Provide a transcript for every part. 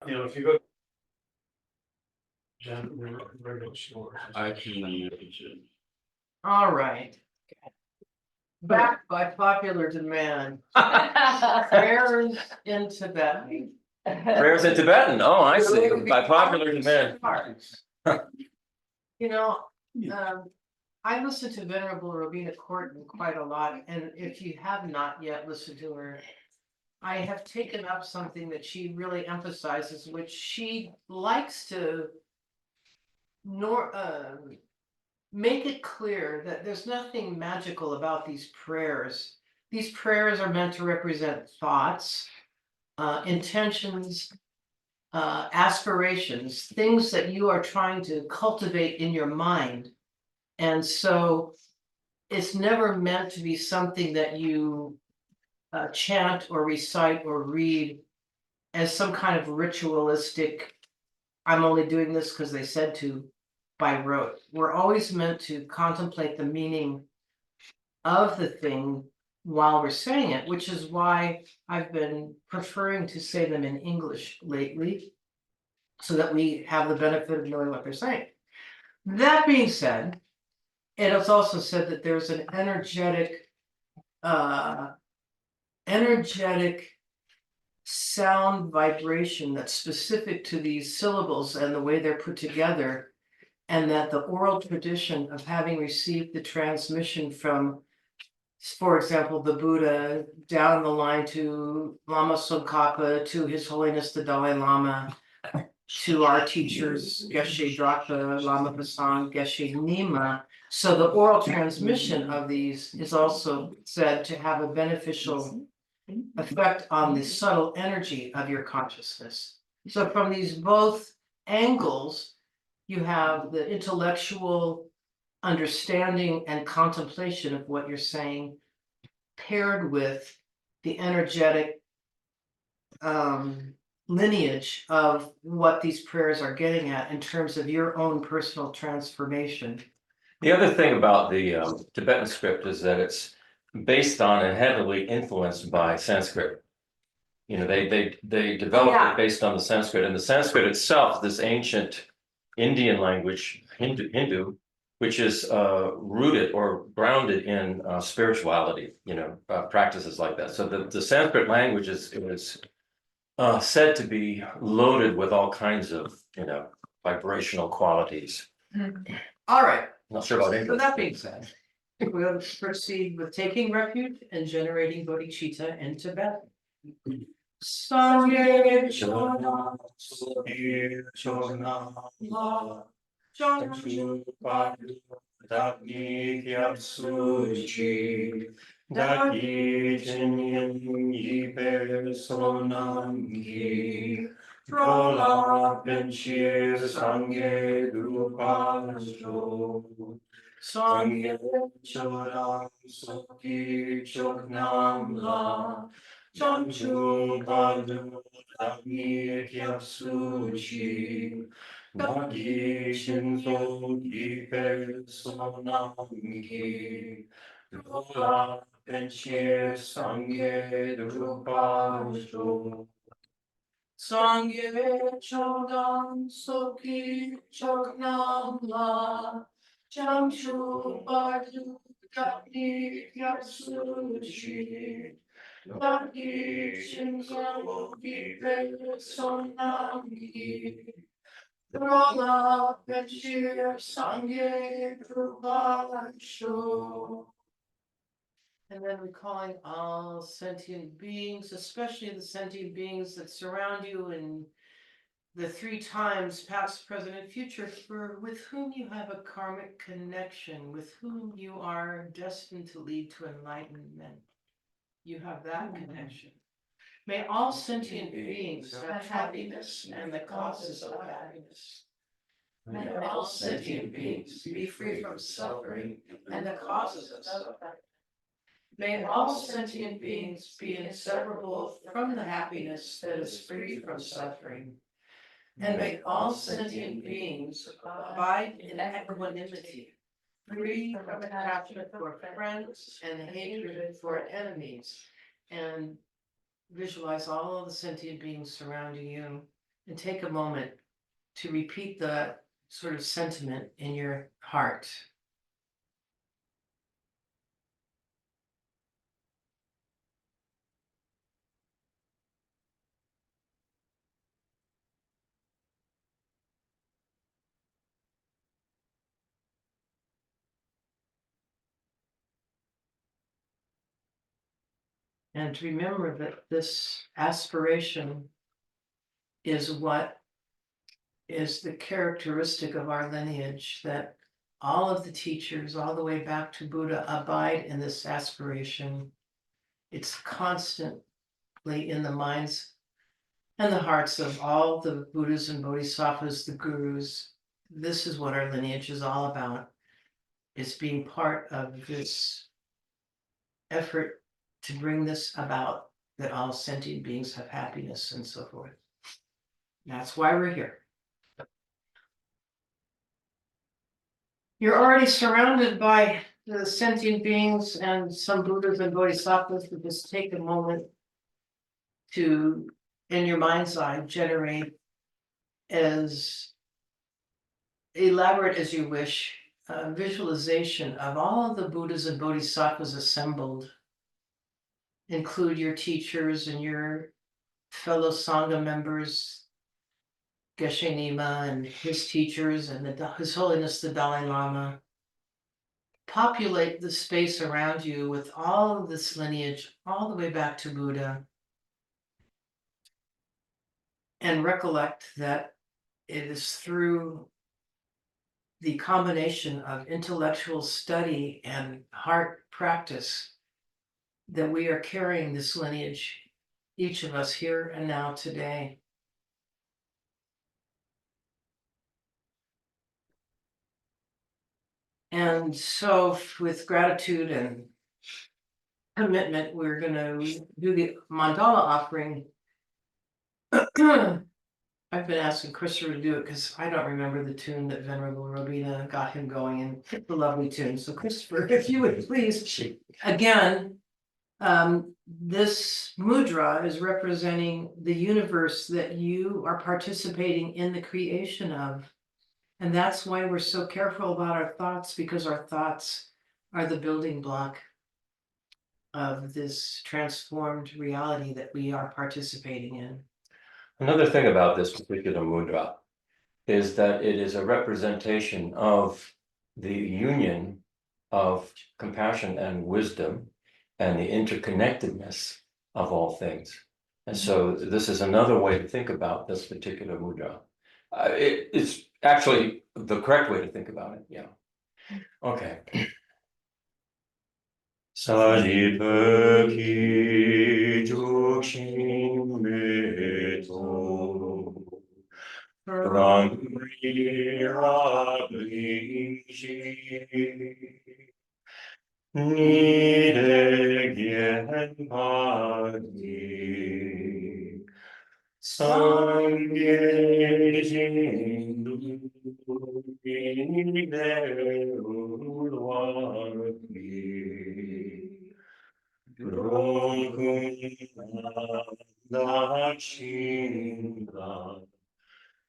if you go. Regular stores. I can imagine. All right. Back by popular demand, prayers in Tibetan. Prayers in Tibetan. Oh, I see. By popular demand. You know, I listen to Venerable Robina Corton quite a lot, and if you have not yet listened to her, I have taken up something that she really emphasizes, which she likes to make it clear that there's nothing magical about these prayers. These prayers are meant to represent thoughts, intentions, aspirations, things that you are trying to cultivate in your mind. And so it's never meant to be something that you chant or recite or read as some kind of ritualistic, I'm only doing this because they said to, by rote. We're always meant to contemplate the meaning of the thing while we're saying it, which is why I've been preferring to say them in English lately, so that we have the benefit of knowing what they're saying. That being said, it is also said that there's an energetic sound vibration that's specific to these syllables and the way they're put together, and that the oral tradition of having received the transmission from, for example, the Buddha down the line to Lama Tsongkhapa, to His Holiness the Dalai Lama, to our teachers, Geshe Drapa, Lama Pasang, Geshe Nima. So the oral transmission of these is also said to have a beneficial effect on the subtle energy of your consciousness. So from these both angles, you have the intellectual understanding and contemplation of what you're saying, paired with the energetic lineage of what these prayers are getting at in terms of your own personal transformation. The other thing about the Tibetan script is that it's based on and heavily influenced by Sanskrit. You know, they developed it based on the Sanskrit, and the Sanskrit itself, this ancient Indian language, Hindu, which is rooted or grounded in spirituality, practices like that. So the Sanskrit language is said to be loaded with all kinds of, vibrational qualities. All right. Not sure about English. So that being said, we'll proceed with taking refuge and generating bodhicitta in Tibet. Sangye Chona Sukhi Chona La Chanchu Padu Dagni Kyapsuchi Dagi Chinyin Yipe Sonamgi Trola Penchir Sangye Drupajo Sangye Chona Sukhi Choknam La Chanchu Padu Dagni Kyapsuchi Dagi Shinzo Yipe Sonamgi Drola Penchir Sangye Drupajo Sangye Chodam Soki Choknam La Chamchu Padu Dagni Kyapsuchi Dagi Shinzo Yipe Sonamgi Drola Penchir Sangye Drupajo. And then we're calling all sentient beings, especially the sentient beings that surround you in the 3 times, past, present, and future, with whom you have a karmic connection, with whom you are destined to lead to enlightenment. You have that connection. May all sentient beings have happiness and the causes of happiness. May all sentient beings be free from suffering and the causes of suffering. May all sentient beings be inseparable from the happiness that is free from suffering. And may all sentient beings abide in equanimity, free from attachment for friends and hatred for enemies. And visualize all of the sentient beings surrounding you and take a moment to repeat the sort of sentiment in your heart. And to remember that this aspiration is what is the characteristic of our lineage, that all of the teachers, all the way back to Buddha, abide in this aspiration. It's constantly in the minds and the hearts of all the Buddhas and Bodhisattvas, the gurus. This is what our lineage is all about. It's being part of this effort to bring this about, that all sentient beings have happiness and so forth. That's why we're here. You're already surrounded by the sentient beings and some Buddhas and Bodhisattvas, but just take a moment to, in your mind's eye, generate as elaborate as you wish, a visualization of all of the Buddhas and Bodhisattvas assembled. Include your teachers and your fellow Sangha members, Geshe Nima and his teachers and His Holiness the Dalai Lama. Populate the space around you with all of this lineage, all the way back to Buddha. And recollect that it is through the combination of intellectual study and heart practice that we are carrying this lineage, each of us here and now today. And so with gratitude and commitment, we're going to do the mandala offering. I've been asking Christopher to do it because I don't remember the tune that Venerable Robina got him going, and it's a lovely tune. So Christopher, if you would please, again, this mudra is representing the universe that you are participating in the creation of. And that's why we're so careful about our thoughts, because our thoughts are the building block of this transformed reality that we are participating in. Another thing about this particular mudra is that it is a representation of the union of compassion and wisdom and the interconnectedness of all things. And so this is another way to think about this particular mudra. It's actually the correct way to think about it, yeah. Okay. Sajipaki Jokshin Meto Rangri Rabinji Nidegyen Padi Sangye Jindu Nide Urwaki Rokunda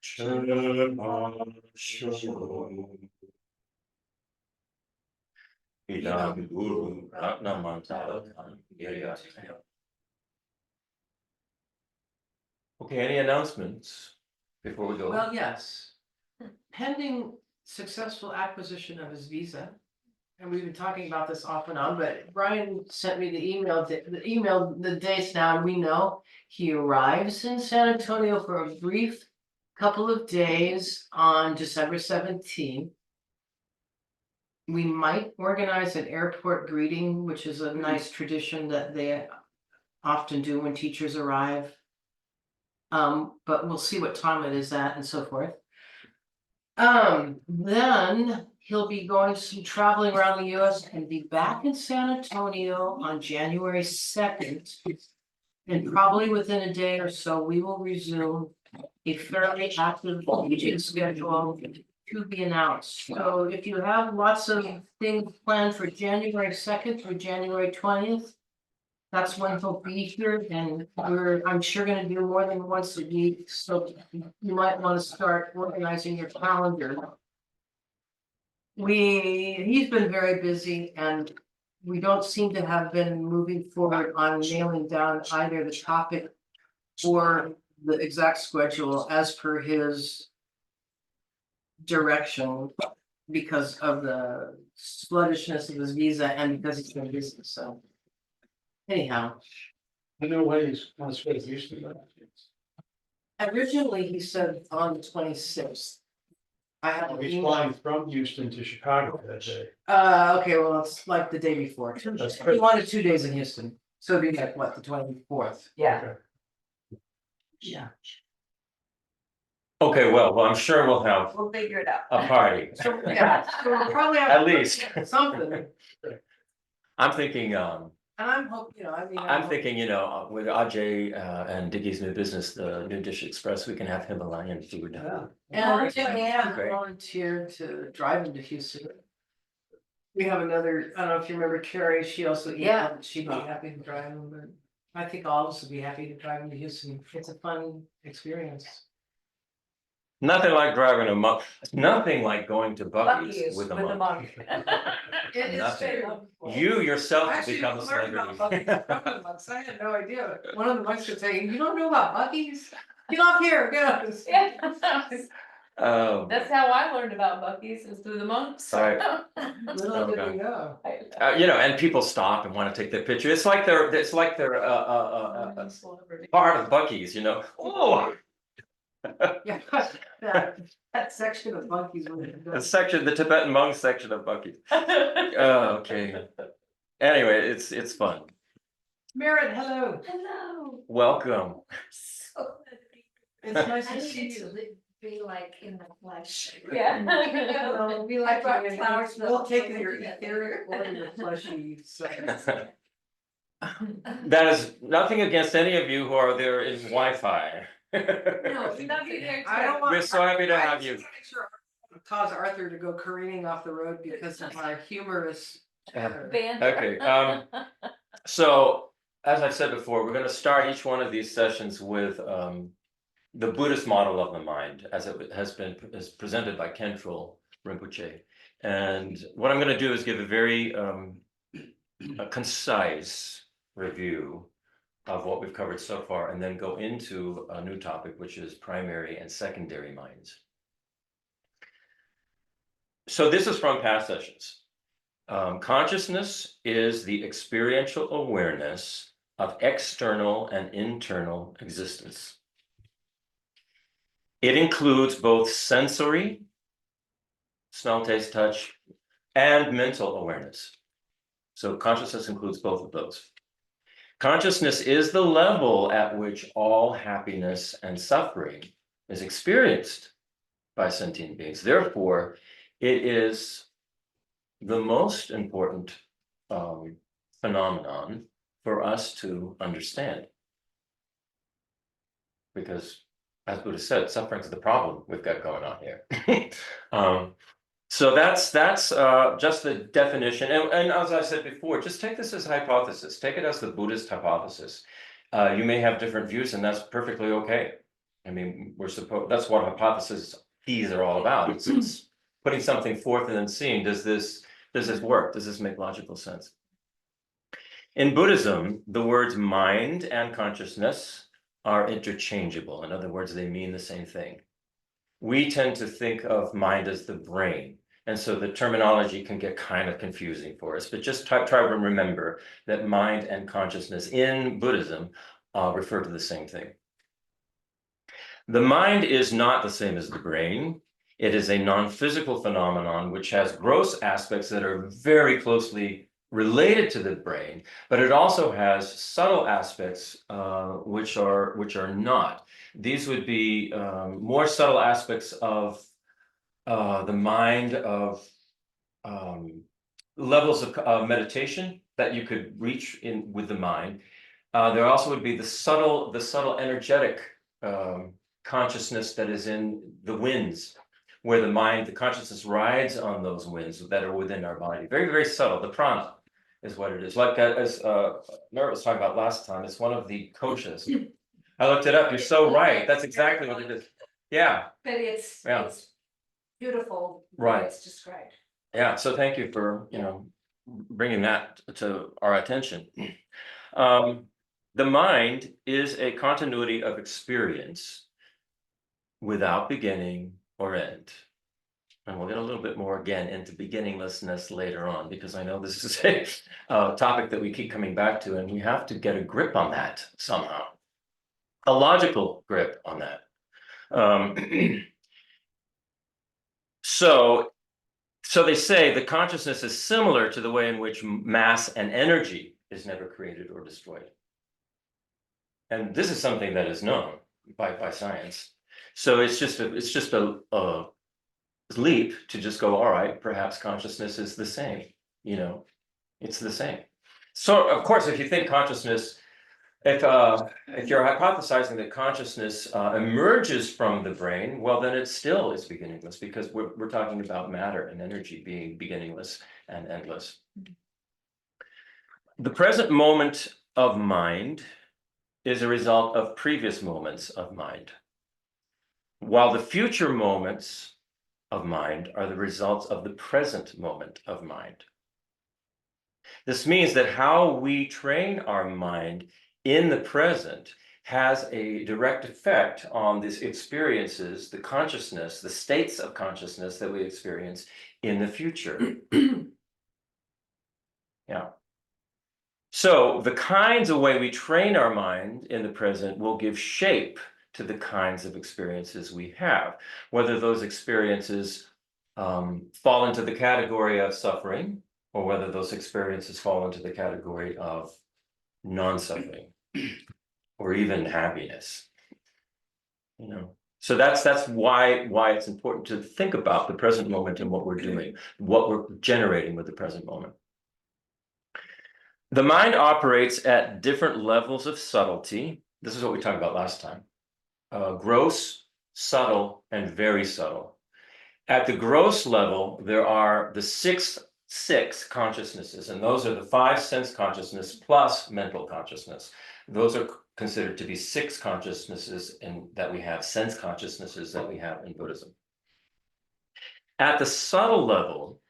Chapasho Idam Guru Ratnamantalakam Yayataya. Okay, any announcements before we go? Well, yes. Pending successful acquisition of his visa, and we've been talking about this off and on, but Brian sent me the email, the dates now, and we know he arrives in San Antonio for a brief couple of days on December 17th. We might organize an airport greeting, which is a nice tradition that they often do when teachers arrive. But we'll see what time it is at and so forth. Then he'll be going some traveling around the US and be back in San Antonio on January 2nd. And probably within a day or so, we will resume a fairly active teaching schedule to be announced. So if you have lots of things planned for January 2nd through January 20th, that's when he'll be here, and I'm sure gonna do more than once a week, so you might wanna start organizing your calendar. He's been very busy, and we don't seem to have been moving forward on nailing down either the topic or the exact schedule as per his direction, because of the sluttishness of his visa and because he's been busy, so. Anyhow, I know when he's on his way to Houston. originally he said on the 26th. I have an He's email. flying from Houston to Chicago that day. Okay, well, it's like the day before. That's He wanted 2 days in Houston, so it'd be like, what, the 24th? Yeah. Okay. Yeah. Okay, well, I'm sure we'll have We'll figure it out. a party. So, yeah, so we'll probably have. At least. Something, I'm thinking, and I'm hoping, I'm thinking, with Ajay and Dickie's new business, the New Dish Express, we can have Himalayan food. Yeah. And Diane Great. volunteered to drive him to Houston. We have another, I don't know if you remember Carrie, she also Yeah. emailed that she'd be happy to drive him, but I think all of us would be happy to drive him to Houston. It's a fun experience. Nothing like driving a monk, nothing like going to Buc-ee's with a monk. monk. It is Nothing. true. You yourself Actually, become a we learned about celebrity. Buc-ee's from the monks. I had no idea. One of the monks would say, you don't know about Buc-ee's? Get off here, go. Oh, That's how I learned about Buc-ee's, is through the monks. Right. Little did we know. and people stop and want to take their picture. It's like they're Celebrity. part of Buc-ee's, Oh, Yeah, that section of monkeys. the Tibetan monk section of Buc-ee's. Oh, okay. Anyway, it's fun. Merritt, hello. Hello. Welcome. So It's nice I to see needed you. to be like in the flesh. Yeah. Well, we like I brought you, and flowers, but we'll I'll take go your look at them. etheric or your fleshy side. That is nothing against any of you who are there in Wi-Fi. No, Nothing there I don't want. We're so happy to I have just you. wanna make sure I don't Cause Arthur to go careening off the road because of my humorous. Band. Okay, so as I've said before, we're gonna start each one of these sessions with the Buddhist model of the mind as it is presented by Kendrell Rinpoche. And what I'm gonna do is give a very a concise review of what we've covered so far, and then go into a new topic, which is primary and secondary minds. So this is from past sessions. Consciousness is the experiential awareness of external and internal existence. It includes both sensory, smell, taste, touch, and mental awareness. So consciousness includes both of those. Consciousness is the level at which all happiness and suffering is experienced by sentient beings. Therefore, it is the most important phenomenon for us to understand. Because, as Buddha said, suffering is the problem we've got going on here. So that's just the definition. And as I said before, just take this as a hypothesis. Take it as the Buddhist hypothesis. You may have different views, and that's perfectly okay. I mean, that's what hypotheses are all about. It's putting something forth and then seeing, does this work? Does this make logical sense? In Buddhism, the words mind and consciousness are interchangeable. In other words, they mean the same thing. We tend to think of mind as the brain, and so the terminology can get kind of confusing for us, but just try to remember that mind and consciousness in Buddhism refer to the same thing. The mind is not the same as the brain. It is a non-physical phenomenon which has gross aspects that are very closely related to the brain, but it also has subtle aspects which are not. These would be more subtle aspects of the mind, of levels of meditation that you could reach in with the mind. There also would be the subtle energetic consciousness that is in the winds, where the consciousness rides on those winds that are within our body. Very, very subtle. The prana is what it is. Like as Merit was talking about last time, it's one of the coaches. I looked it up. You're so right. That's exactly what it is. Yeah, But it's, Yeah. it's beautiful. the Right. way It's described. yeah. So thank you for, bringing that to our attention. The mind is a continuity of experience without beginning or end. And we'll get a little bit more again into beginninglessness later on, because I know this is a topic that we keep coming back to, and we have to get a grip on that somehow. A logical grip on that. So they say the consciousness is similar to the way in which mass and energy is never created or destroyed. And this is something that is known by science. So it's just a leap to just go, all right, perhaps consciousness is the same, it's the same. So of course, if you think consciousness, if you're hypothesizing that consciousness emerges from the brain, well, then it still is beginningless, because we're talking about matter and energy being beginningless and endless. The present moment of mind is a result of previous moments of mind, while the future moments of mind are the results of the present moment of mind. This means that how we train our mind in the present has a direct effect on these experiences, the consciousness, the states of consciousness that we experience in the future. Yeah. So the kinds of way we train our mind in the present will give shape to the kinds of experiences we have, whether those experiences fall into the category of suffering, or whether those experiences fall into the category of non-suffering, or even happiness. So that's why it's important to think about the present moment and what we're doing, what we're generating with the present moment. The mind operates at different levels of subtlety. This is what we talked about last time. Gross, subtle, and very subtle. At the gross level, there are the six consciousnesses, and those are the 5 sense consciousness plus mental consciousness. Those are considered to be 6 consciousnesses that we have, sense consciousnesses that we have in Buddhism. At the subtle level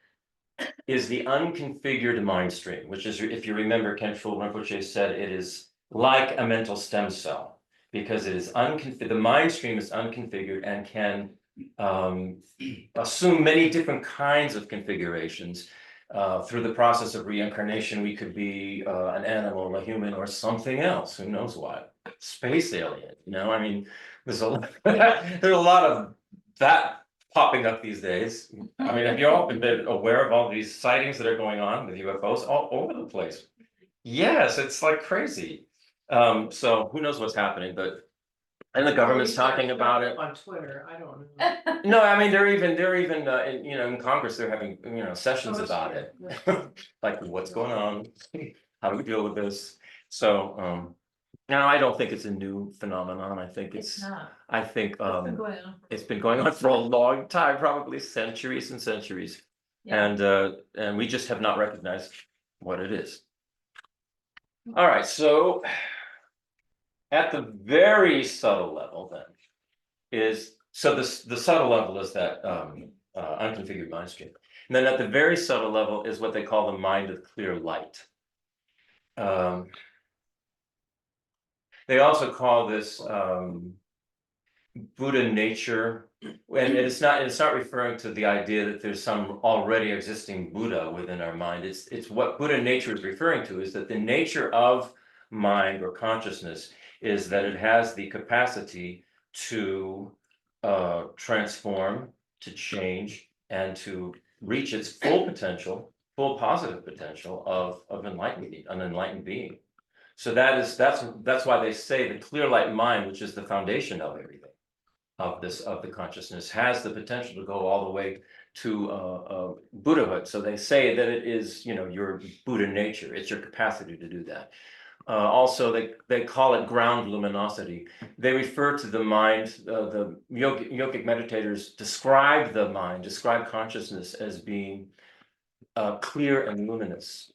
is the unconfigured mind stream, which is, if you remember, Khenpo Rinpoche said it is like a mental stem cell, because it is unconfigured. The mind stream is unconfigured and can assume many different kinds of configurations. Through the process of reincarnation, we could be an animal, a human, or something else. Who knows what? Space alien. I mean, there's a lot of that popping up these days. I mean, have you all been aware of all these sightings that are going on with UFOs all over the place? Yes, it's like crazy. So who knows what's happening, but and the government's talking about it On Twitter, I don't know. No, I mean they're even in Congress they're having sessions Oh, that's about true. it, like what's going on, how do we deal with this? So now I don't think it's a new phenomenon. I think It's not. I think It's been going on. it's been going on for a long time, probably centuries and centuries, Yeah. and we just have not recognized what it is. All right, so at the very subtle level, then the subtle level is that unconfigured mind stream, and then at the very subtle level is what they call the mind of clear light. They also call this Buddha nature, and it's not referring to the idea that there's some already existing Buddha within our mind. It's what Buddha nature is referring to is that the nature of mind or consciousness is that it has the capacity to transform, to change, and to reach its full potential, full positive potential of an enlightened being. So that's why they say the clear light mind, which is the foundation of everything, of the consciousness, has the potential to go all the way to Buddhahood. So they say that it is your Buddha nature. It's your capacity to do that. Also, they call it ground luminosity. They refer to the mind. The yogic meditators describe the mind, describe consciousness as being clear and luminous.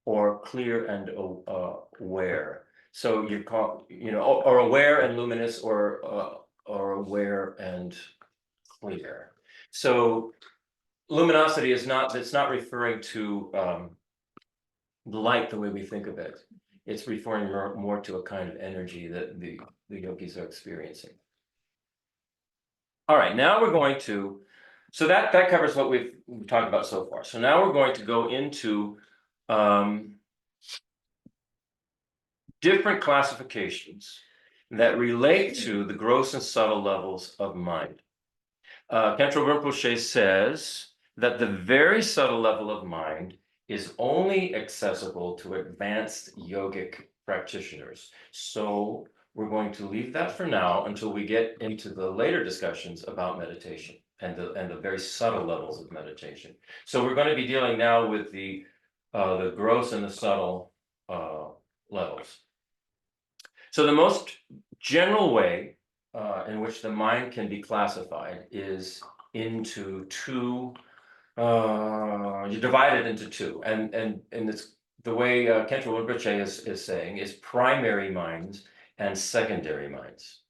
or clear and aware. So you call, or aware and luminous, or aware and clear. So luminosity is not, it's not referring to light the way we think of it. It's referring more to a kind of energy that the yogis are experiencing. All right, now we're going to, so that covers what we've talked about so far. So now we're going to go into different classifications that relate to the gross and subtle levels of mind. Khenpo Rinpoche says that the very subtle level of mind is only accessible to advanced yogic practitioners. So we're going to leave that for now until we get into the later discussions about meditation and the very subtle levels of meditation. So we're going to be dealing now with the gross and the subtle levels. So the most general way in which the mind can be classified is into two. You divide it into two, and it's the way Khenpo Rinpoche is saying is primary minds and secondary minds.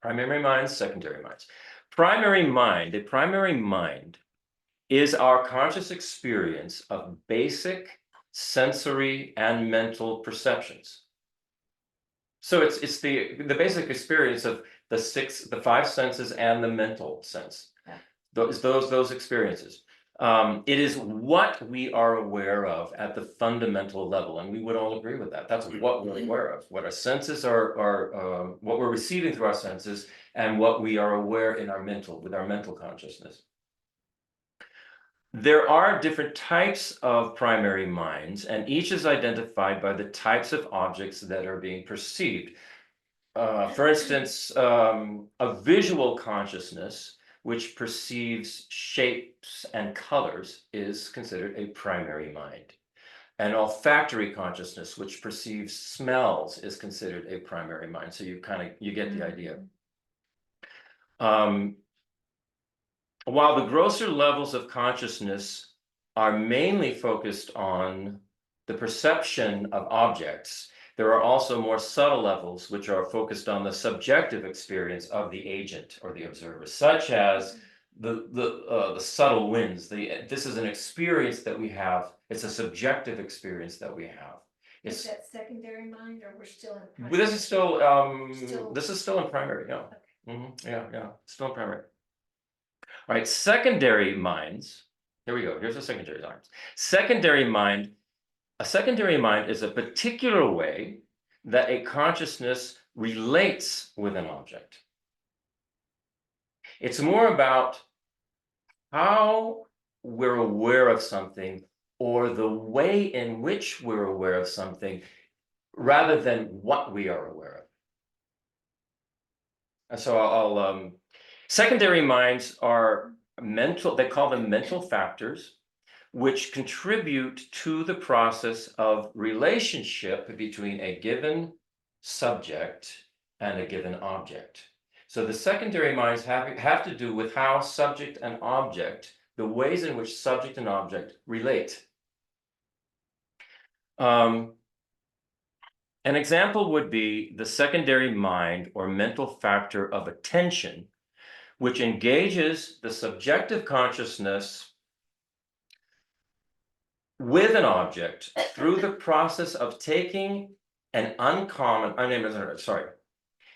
Primary minds, secondary minds. Primary mind, a primary mind is our conscious experience of basic sensory and mental perceptions. So it's the basic experience of the five senses and the mental sense. Yeah. Those experiences. It is what we are aware of at the fundamental level, and we would all agree with that. That's what we're aware of. What our senses are what we're receiving through our senses, and what we are aware in our mental consciousness. There are different types of primary minds, and each is identified by the types of objects that are being perceived. For instance, a visual consciousness which perceives shapes and colors is considered a primary mind. An olfactory consciousness which perceives smells is considered a primary mind. So you get the idea. While the grosser levels of consciousness are mainly focused on the perception of objects, there are also more subtle levels which are focused on the subjective experience of the agent or the observer, such as the subtle winds. This is an experience that we have. It's a subjective experience that we have. Is that secondary mind, or we're still in But primary? this is still in primary, yeah. Yeah, still in primary. All right, secondary minds. Here we go. Here's the secondary minds. A secondary mind is a particular way that a consciousness relates with an object. It's more about how we're aware of something or the way in which we're aware of something rather than what we are aware of. And so I'll secondary minds are mental, they call them mental factors, which contribute to the process of relationship between a given subject and a given object. So the secondary minds have to do with how subject and object, the ways in which subject and object relate. An example would be the secondary mind or mental factor of attention, which engages the subjective consciousness with an object through the process of taking an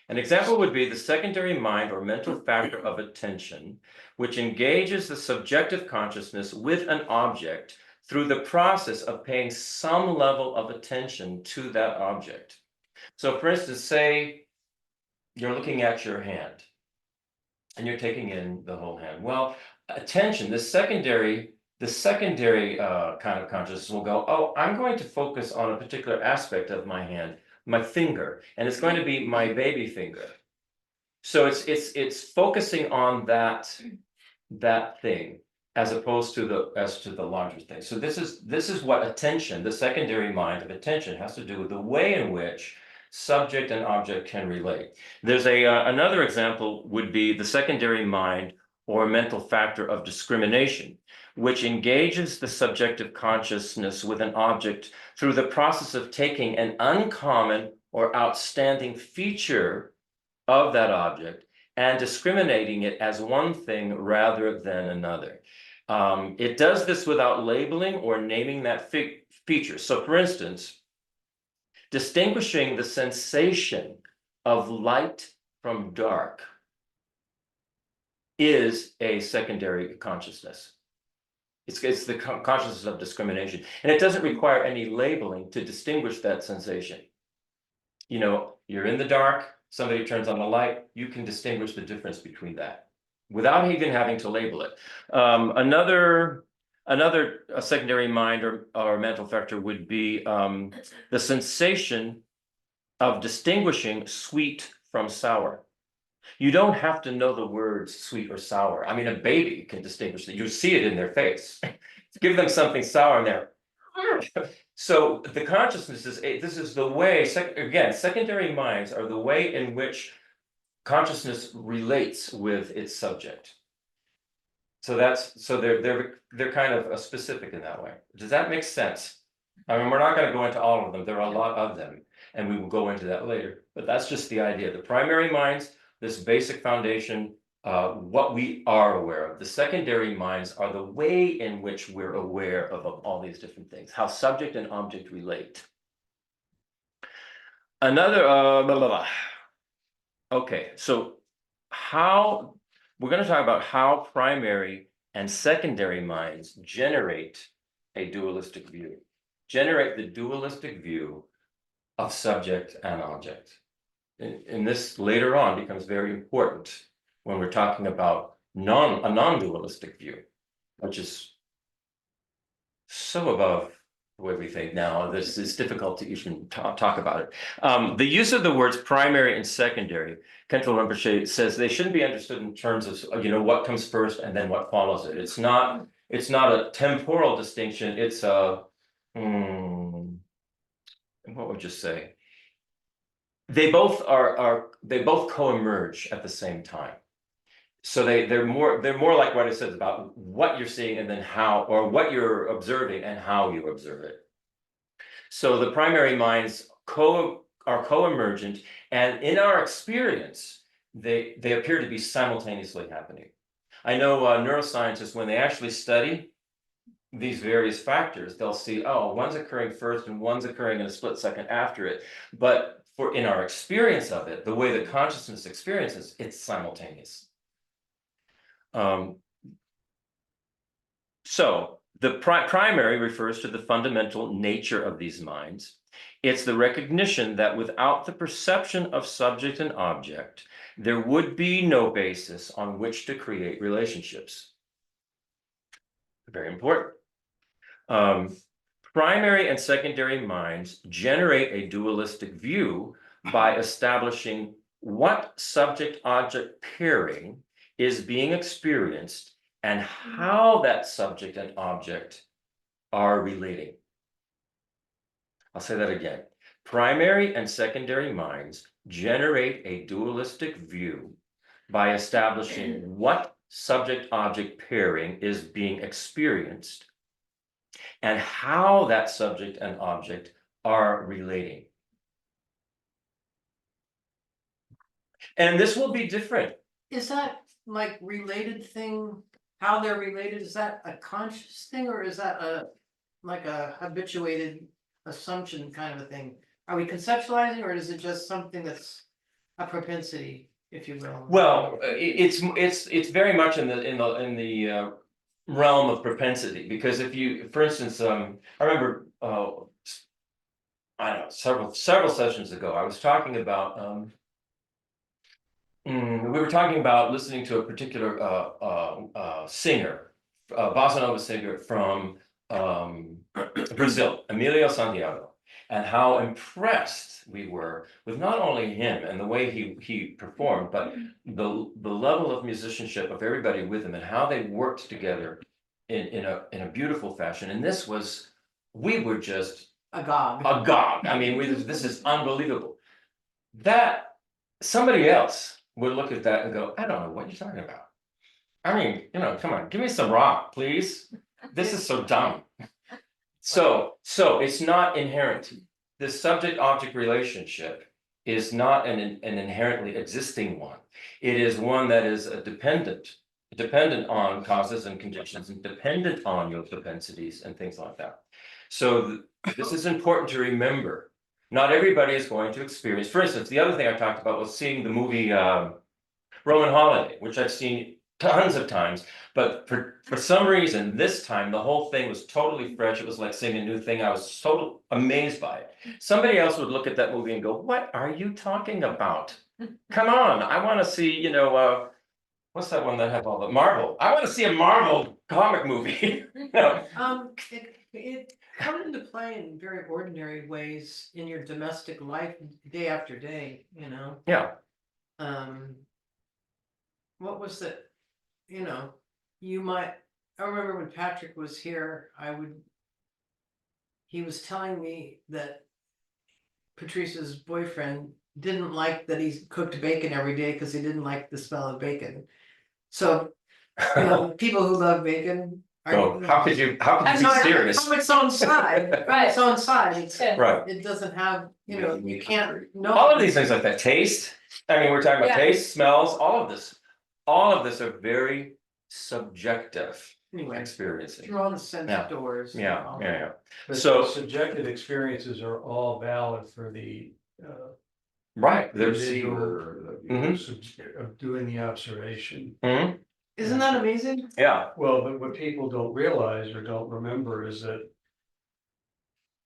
An example would be the secondary mind or mental factor of attention, which engages the subjective consciousness with an object through the process of paying some level of attention to that object. So for instance, say you're looking at your hand and you're taking in the whole hand. Well, attention, the secondary kind of consciousness will go, oh, I'm going to focus on a particular aspect of my hand, my finger, and it's going to be my baby finger. So it's focusing on that thing as opposed to the larger thing. So this is what attention, the secondary mind of attention, has to do with the way in which subject and object can relate. There's another example would be the secondary mind or mental factor of discrimination, which engages the subjective consciousness with an object through the process of taking an uncommon or outstanding feature of that object and discriminating it as one thing rather than another. It does this without labeling or naming that feature. So for instance, distinguishing the sensation of light from dark is a secondary consciousness. It's the consciousness of discrimination. And it doesn't require any labeling to distinguish that sensation. You know, you're in the dark, somebody turns on the light, you can distinguish the difference between that without even having to label it. Another secondary mind or mental factor would be the sensation of distinguishing sweet from sour. You don't have to know the words sweet or sour. I mean, a baby can distinguish that. You see it in their face. Give them something sour and they're so the consciousness is this is the way, again, secondary minds are the way in which consciousness relates with its subject. So they're kind of specific in that way. Does that make sense? I mean, we're not going to go into all of them. There are a lot of them, and we will go into that later. But that's just the idea. The primary minds, this basic foundation, what we are aware of. The secondary minds are the way in which we're aware of all these different things, how subject and object relate. Another, okay, so how, we're going to talk about how primary and secondary minds generate a dualistic view, generate the dualistic view of subject and object. And this later on becomes very important when we're talking about a non-dualistic view, which is so above the way we think now. This is difficult to even talk about it. The use of the words primary and secondary, Khenpo Rinpoche says they shouldn't be understood in terms of, you know, what comes first and then what follows it. It's not a temporal distinction. It's a what would you say? They both they both co-emerge at the same time. So they're more like what I said about what you're seeing and then how, or what you're observing and how you observe it. So the primary minds are co-emergent, and in our experience, they appear to be simultaneously happening. I know neuroscientists, when they actually study these various factors, they'll see, oh, one's occurring first and one's occurring in a split second after it. But in our experience of it, the way the consciousness experiences, it's simultaneous. So the primary refers to the fundamental nature of these minds. It's the recognition that without the perception of subject and object, there would be no basis on which to create relationships. Very important. Primary and secondary minds generate a dualistic view by establishing what subject-object pairing is being experienced and how that subject and object are relating. I'll say that again. Primary and secondary minds generate a dualistic view by establishing what subject-object pairing is being experienced and how that subject and object are relating. And this will be different. Is that like related thing, how they're related, is that a conscious thing, or is that like a habituated assumption kind of a thing? Are we conceptualizing, or is it just something that's a propensity, if you will? Well, it's very much in the realm of propensity, because if you, for instance, I remember I don't know, several sessions ago, I was talking about we were talking about listening to a particular singer, bossa nova singer from Brazil, Emilio Santiago, and how impressed we were with not only him and the way he performed, but the level of musicianship of everybody with him and how they worked together in a beautiful fashion. And this was, we were just Agog. agog. I mean, this is unbelievable. That somebody else would look at that and go, I don't know what you're talking about. I mean, come on, give me some rock, please. This is so dumb. So it's not inherent. The subject-object relationship is not an inherently existing one. It is one that is a dependent on causes and conditions and dependent on your propensities and things like that. So this is important to remember. Not everybody is going to experience. For instance, the other thing I talked about was seeing the movie Roman Holiday, which I've seen tons of times, but for some reason, this time, the whole thing was totally fresh. It was like seeing a new thing. I was so amazed by it. Somebody else would look at that movie and go, what are you talking about? Come on, I want to see, what's that one that had all the Marvel? I want to see a Marvel comic movie. No. It comes into play in very ordinary ways in your domestic life, day after day, Yeah, What was it? I remember when Patrick was here, he was telling me that Patrice's boyfriend didn't like that he cooked bacon every day because he didn't like the smell of bacon. So, people who love bacon are. so how could you be serious? From its own side, Right. its own side, Right. it doesn't have, you can't know. All of these things like that, taste, I mean, we're talking about Yeah. taste, smells, all of this are very subjective Anyway, experiences. through all the sense Yeah. doors. Yeah. But So- the subjective experiences are all valid for the Right, there's. individual Mhm. of doing the observation. Mhm. Isn't that amazing? Yeah, Well, but what people don't realize or don't remember is that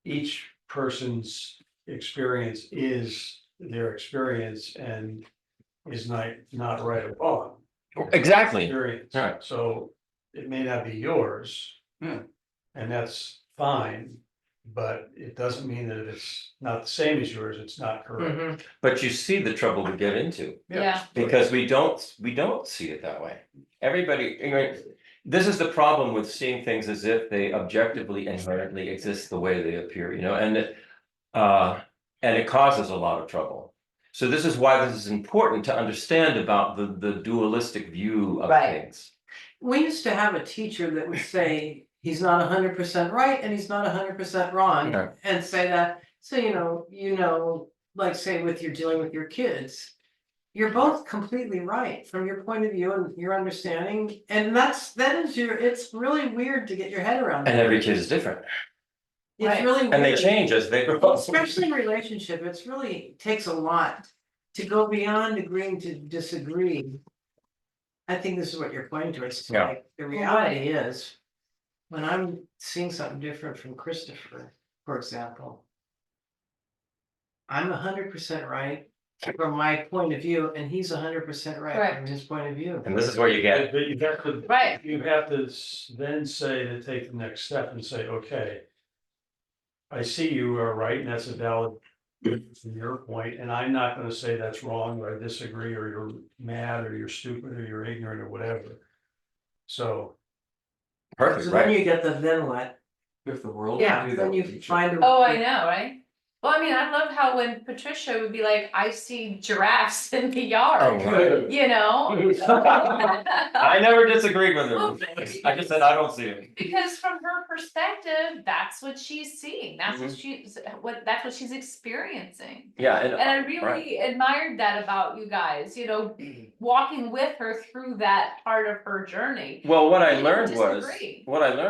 each person's experience is their experience and is not right or wrong. exactly, Experience, Right. so it may not be yours. Hmm. And that's fine, but it doesn't mean that if it's not the same as yours, it's not correct. Mhm. but you see the trouble we get into. Yeah. Because we don't see it that way. Everybody, this is the problem with seeing things as if they objectively inherently exist the way they appear, and it causes a lot of trouble. So this is why this is important to understand about the dualistic view of Right. things. We used to have a teacher that would say, he's not 100% right and he's not 100% wrong, Okay. and say that, so like say with you're dealing with your kids. You're both completely right from your point of view and your understanding, and it's really weird to get your head around And that. every kid is different, It's Right. really weird. and they change as they grow Well, up. especially in relationship, it's really takes a lot to go beyond agreeing to disagree. I think this is what you're pointing to, it's Yeah. like, the reality is. When I'm seeing something different from Christopher, for example. I'm 100% right from my point of view, and he's 100% right from Correct. his point of view. And this is where you get, But you have to, Right. you have to then say, to take the next step and say, okay. I see you are right, and that's a valid from your point, and I'm not gonna say that's wrong, or I disagree, or you're mad, or you're stupid, or you're ignorant, or whatever. So, perfect, So then right? you get the then what? If the world. Yeah, could do then that you with each find. Oh, I know, right? Well, I mean, I love how when Patricia would be like, I see giraffes in the yard, Oh, you know? I never disagreed with Well, her, I just said I don't see it. Because from her perspective, that's what she's seeing, that's Mm-hmm. that's what she's experiencing. Yeah, And I right. really admired that about you guys, walking with her through that part of her journey. Well, what I We learned didn't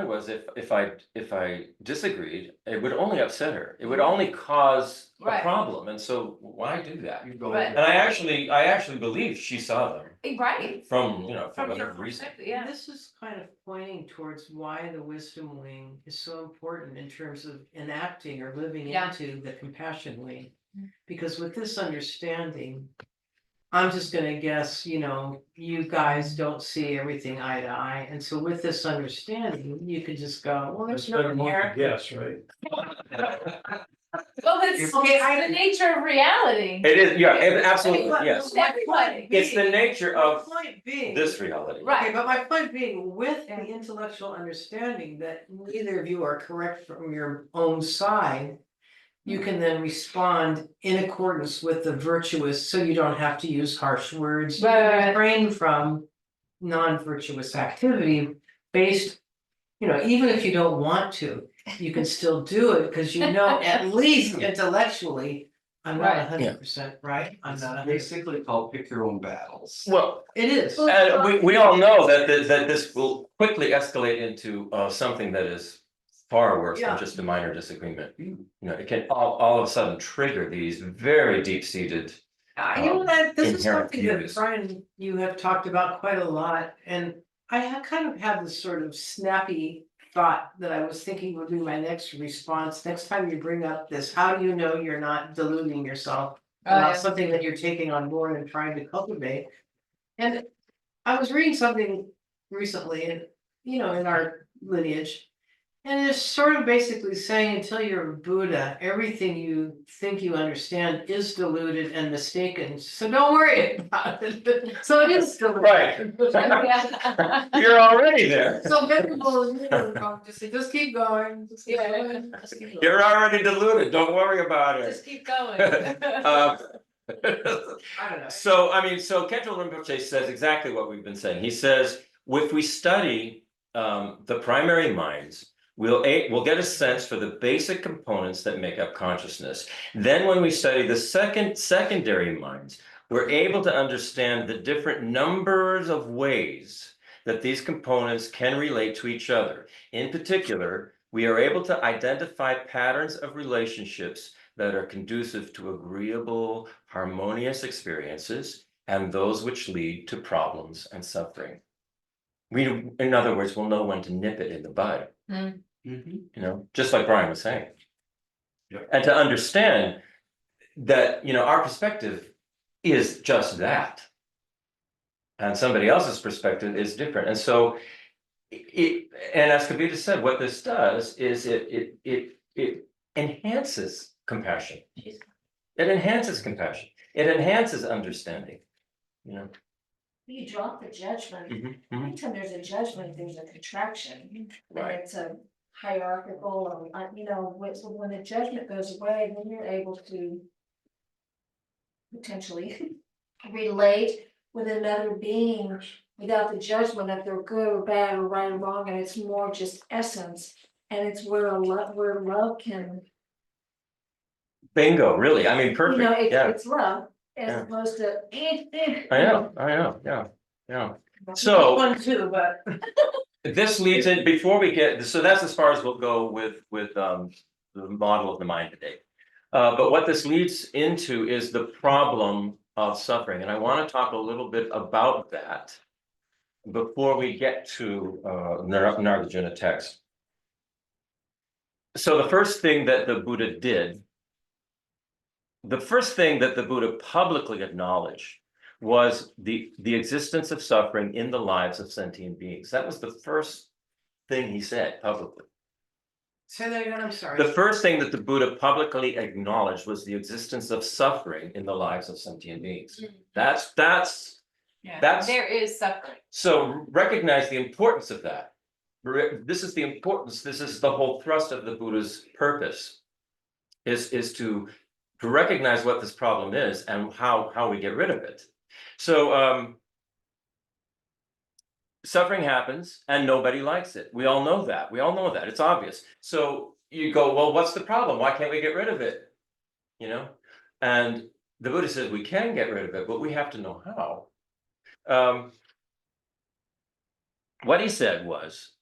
was, disagree. if I disagreed, it would only upset her. It would only cause a Right. problem, and so why do that? You go. Right. And I actually believe she saw them Right, from, for from your whatever reason. perspective, yeah. This is kind of pointing towards why the wisdom wing is so important in terms of enacting or living Yeah. into the compassion wing. Because with this understanding, I'm just gonna guess, you guys don't see everything eye to eye, and so with this understanding, you could just go, well, that's there's no better more to inherent. guess, right? Well, it's Okay, the nature of reality. It is, yeah, absolutely, But yes. my point It's the being- nature my of point being. this reality. Right. Okay, but my point being, with the intellectual understanding that neither of you are correct from your own side. You can then respond in accordance with the virtuous, so you don't have to use harsh words. You can Right. refrain from non-virtuous activity based, even if you don't want to, you can still do it because at least intellectually, I'm not Right. 100% right. I'm It's not 100%. basically called pick your own battles. Well, It is. and we all know that that this will quickly escalate into something that is far worse Yeah. than just a minor disagreement. It can all of a sudden trigger these very deep-seated. This is Inherent something that views. Brian, you have talked about quite a lot, and I have kind of had this sort of snappy thought that I was thinking would be my next response. Next time you bring up this, how do you know you're not deluding yourself about something that you're taking on board and trying to cultivate? And I was reading something recently, and in our lineage. And it's sort of basically saying until you're a Buddha, everything you think you understand is deluded and mistaken. So don't worry about it. So it is still Right. Yeah. You're already there. So venerable, just say, just keep going, just keep going, just keep going. You're already deluded. Don't worry about it. Just keep going. Um, I don't know. So Khenpo Rinpoche says exactly what we've been saying. He says, if we study the primary minds, we'll get a sense for the basic components that make up consciousness. Then when we study the secondary minds, we're able to understand the different numbers of ways that these components can relate to each other. In particular, we are able to identify patterns of relationships that are conducive to agreeable, harmonious experiences, and those which lead to problems and suffering. In other words, we'll know when to nip it in the bud. Just like Brian was saying. Yep. And to understand that, our perspective is just that. And somebody else's perspective is different. And so, and as Kabita said, what this does is it enhances compassion. It enhances compassion. It enhances understanding. You drop the judgment. Anytime there's a judgment, there's a contraction. Right. And it's a hierarchical, or, when the judgment goes away, then you're able to potentially relate with another being without the judgment if they're good or bad or right or wrong, and it's more just essence. And it's where love can, Bingo, really. I mean, perfect. Yeah. it's love as Yeah. opposed to. I know. Yeah. That's So one too, but this leads in before we get, so that's as far as we'll go with the model of the mind today. But what this leads into is the problem of suffering. And I want to talk a little bit about that before we get to Nagarjuna text. So the first thing that the Buddha did, the first thing that the Buddha publicly acknowledged was the existence of suffering in the lives of sentient beings. That was the first thing he said publicly. say that again, I'm sorry. The first thing that the Buddha publicly acknowledged was the existence of suffering in the lives of sentient beings. That's There is suffering. so recognize the importance of that. This is the importance, this is the whole thrust of the Buddha's purpose, is to recognize what this problem is and how we get rid of it. So suffering happens and nobody likes it. We all know that. It's obvious. So you go, well, what's the problem? Why can't we get rid of it? And the Buddha says we can get rid of it, but we have to know how. What he said was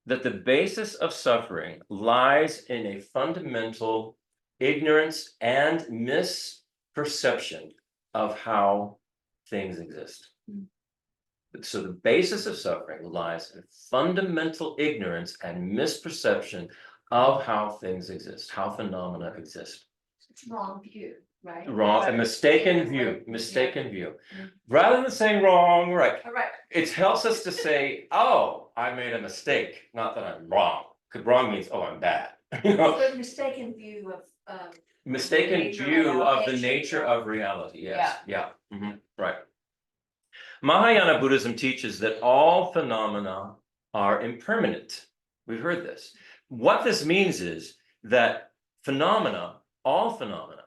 that the basis of suffering lies in a fundamental ignorance and misperception of how things exist. So the basis of suffering lies in fundamental ignorance and misperception of how things exist, how phenomena exist. It's wrong view, right? Wrong, a mistaken view. Rather than saying wrong, right. All right. It helps us to say, oh, I made a mistake, not that I'm wrong. Because wrong means, oh, I'm bad. So mistaken view of. Mistaken nature view of of the nature, nature yeah. of reality. Yes. Yeah. Right. Mahayana Buddhism teaches that all phenomena are impermanent. We've heard this. What this means is that all phenomena,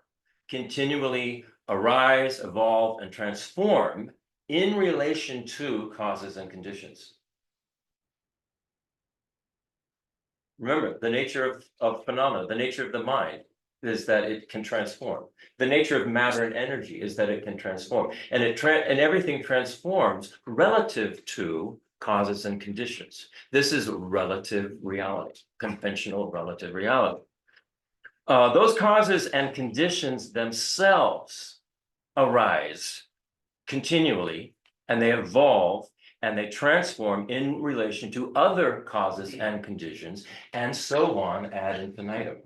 continually arise, evolve, and transform in relation to causes and conditions. Remember, the nature of phenomena, the nature of the mind is that it can transform. The nature of matter and energy is that it can transform. And and everything transforms relative to causes and conditions. This is relative reality, conventional relative reality. Those causes and conditions themselves arise continually, and they evolve and they transform in relation to other causes and conditions, and so on ad infinitum.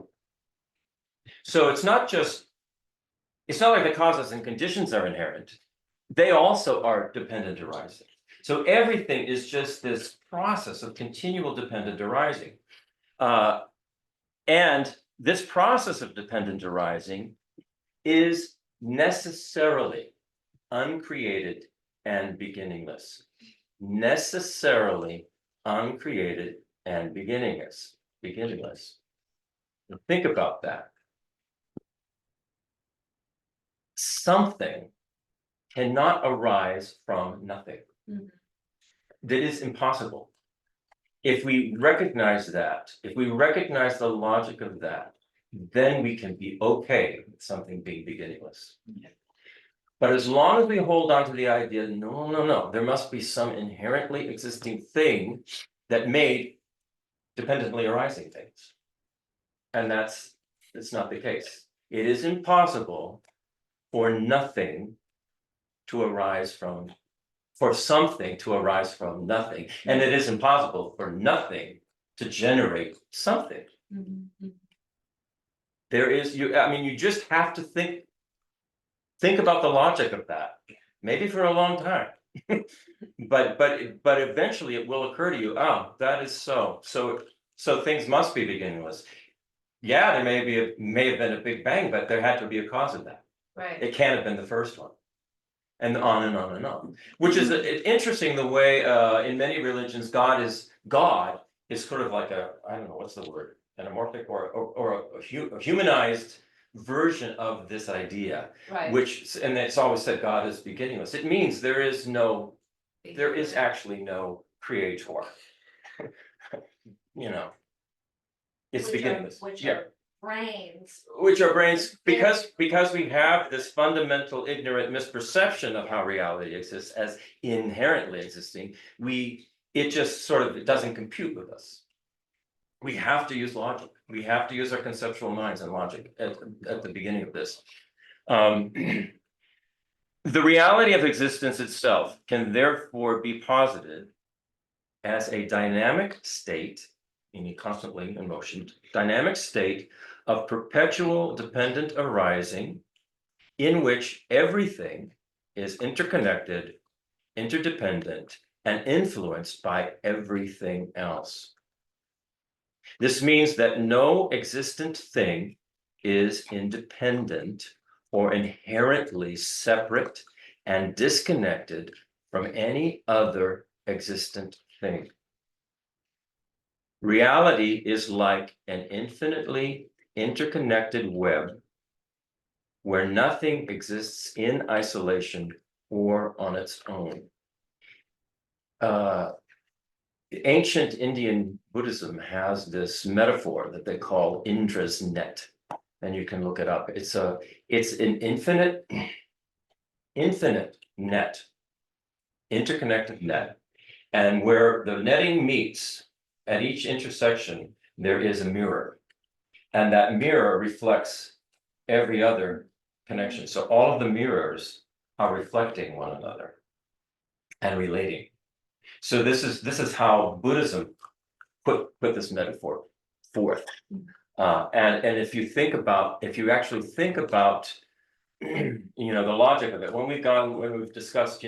So it's not like the causes and conditions are inherent. They also are dependent arising. So everything is just this process of continual dependent arising. And this process of dependent arising is necessarily uncreated and beginningless. Necessarily uncreated and beginningless. Think about that. Something cannot arise from nothing. That is impossible. If we recognize that, if we recognize the logic of that, then we can be okay with something being beginningless. But as long as we hold on to the idea, no, there must be some inherently existing thing that made dependently arising things. And that's not the case. It is impossible for nothing to arise from, for something to arise from nothing. And it is impossible for nothing to generate something. There is, you just have to think about the logic of that, maybe for a long time. but eventually it will occur to you, oh, that is so things must be beginningless. Yeah, there may have been a big bang, but there had to be a cause of that. Right. It can't have been the first one. And on and on and on. Which is interesting the way in many religions God is sort of like I don't know what's the word, an amorphic or a humanized version of this idea. Right. And it's always said God is beginningless. It means there is actually no creator. It's beginningless. Which Yeah. are brains. Which are brains, because we have this fundamental ignorant misperception of how reality exists as inherently existing, it just sort of, it doesn't compute with us. We have to use logic. We have to use our conceptual minds and logic at the beginning of this. The reality of existence itself can therefore be posited as a dynamic state, meaning constantly in motion, dynamic state of perpetual dependent arising, in which everything is interconnected, interdependent, and influenced by everything else. This means that no existent thing is independent or inherently separate and disconnected from any other existent thing. Reality is like an infinitely interconnected web where nothing exists in isolation or on its own. Ancient Indian Buddhism has this metaphor that they call Indra's net, and you can look it up. It's an infinite net, interconnected net, and where the netting meets at each intersection, there is a mirror, and that mirror reflects every other connection. So all of the mirrors are reflecting one another and relating. So this is how Buddhism put this metaphor forth. And if you actually think about the logic of it, when we've discussed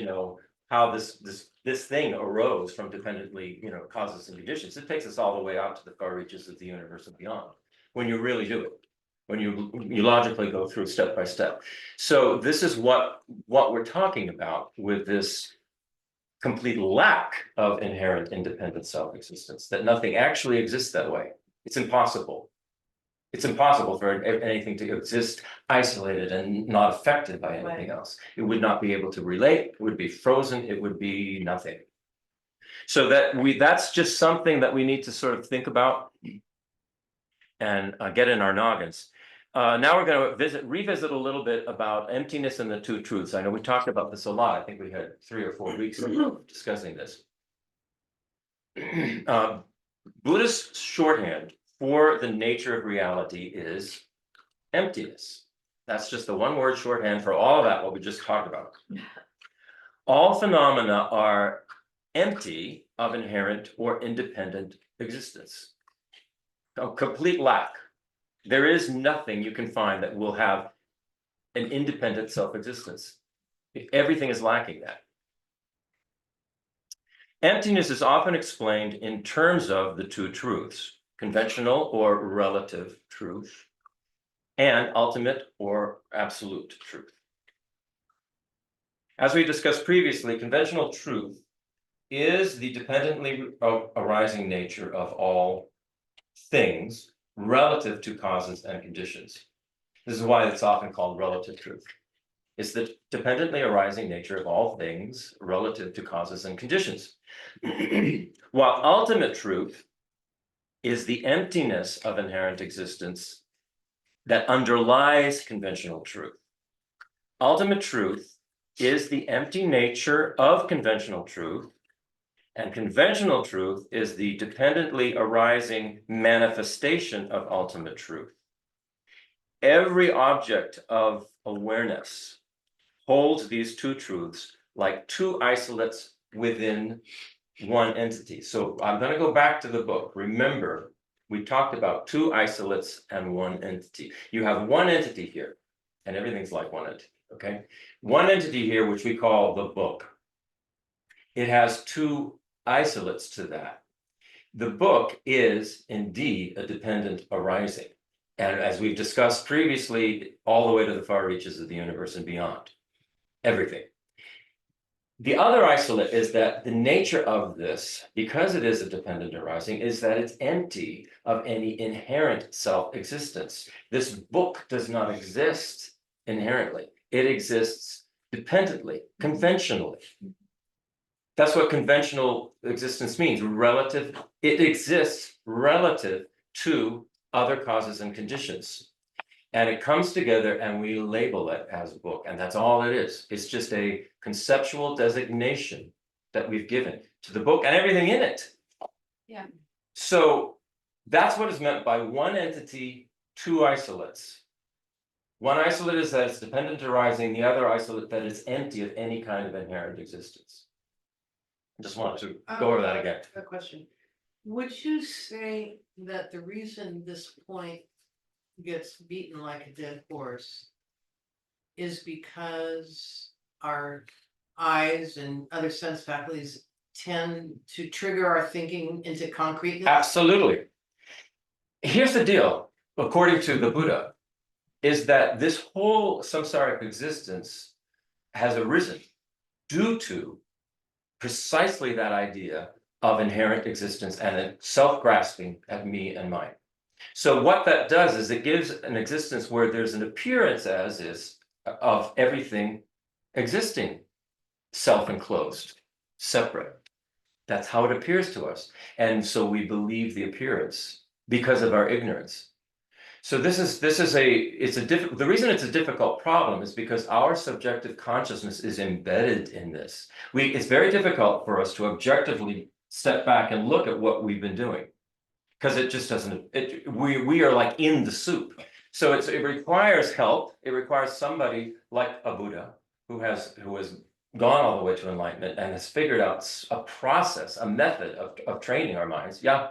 how this thing arose from dependently causes and conditions, it takes us all the way out to the far reaches of the universe and beyond, when you really do it, when you logically go through step by step. So this is what we're talking about with this complete lack of inherent independent self-existence, that nothing actually exists that way. It's impossible. It's impossible for anything to exist isolated and not affected by anything else. It would not be able to relate, it would be frozen, it would be nothing. So that's just something that we need to sort of think about and get in our noggins. Now we're going to revisit a little bit about emptiness and the two truths. I know we talked about this a lot. I think we had 3 or 4 weeks discussing this. Buddhist shorthand for the nature of reality is emptiness. That's just the one word shorthand for all of that, what we just talked about. All phenomena are empty of inherent or independent existence. A complete lack. There is nothing you can find that will have an independent self-existence. Everything is lacking that. Emptiness is often explained in terms of the two truths, conventional or relative truth, and ultimate or absolute truth. As we discussed previously, conventional truth is the dependently arising nature of all things relative to causes and conditions. This is why it's often called relative truth. It's the dependently arising nature of all things relative to causes and conditions. While ultimate truth is the emptiness of inherent existence that underlies conventional truth. Ultimate truth is the empty nature of conventional truth, and conventional truth is the dependently arising manifestation of ultimate truth. Every object of awareness holds these two truths like two isolates within one entity. So I'm going to go back to the book. Remember, we talked about two isolates and one entity. You have one entity here, and everything's like one entity, okay? One entity here, which we call the book. It has two isolates to that. The book is indeed a dependent arising. And as we've discussed previously, all the way to the far reaches of the universe and beyond. Everything. The other isolate is that the nature of this, because it is a dependent arising, is that it's empty of any inherent self-existence. This book does not exist inherently. It exists dependently, conventionally. That's what conventional existence means. Relative, it exists relative to other causes and conditions. And it comes together and we label it as a book. And that's all it is. It's just a conceptual designation that we've given to the book and everything in it. Yeah. So that's what is meant by one entity, two isolates. One isolate is that it's dependent arising, the other isolate that it's empty of any kind of inherent existence. I just wanted to go over that again. A question. Would you say that the reason this point gets beaten like a dead horse is because our eyes and other sense faculties tend to trigger our thinking into concreteness? Absolutely. Here's the deal, according to the Buddha, is that this whole samsaric existence has arisen due to precisely that idea of inherent existence and a self-grasping at me and mine. So what that does is it gives an existence where there's an appearance as is of everything existing, self-enclosed, separate. That's how it appears to us. And so we believe the appearance because of our ignorance. So the reason it's a difficult problem is because our subjective consciousness is embedded in this. It's very difficult for us to objectively step back and look at what we've been doing. Because it just doesn't, we are like in the soup. So it requires help. It requires somebody like a Buddha who has gone all the way to enlightenment and has figured out a process, a method of training our minds. Yeah.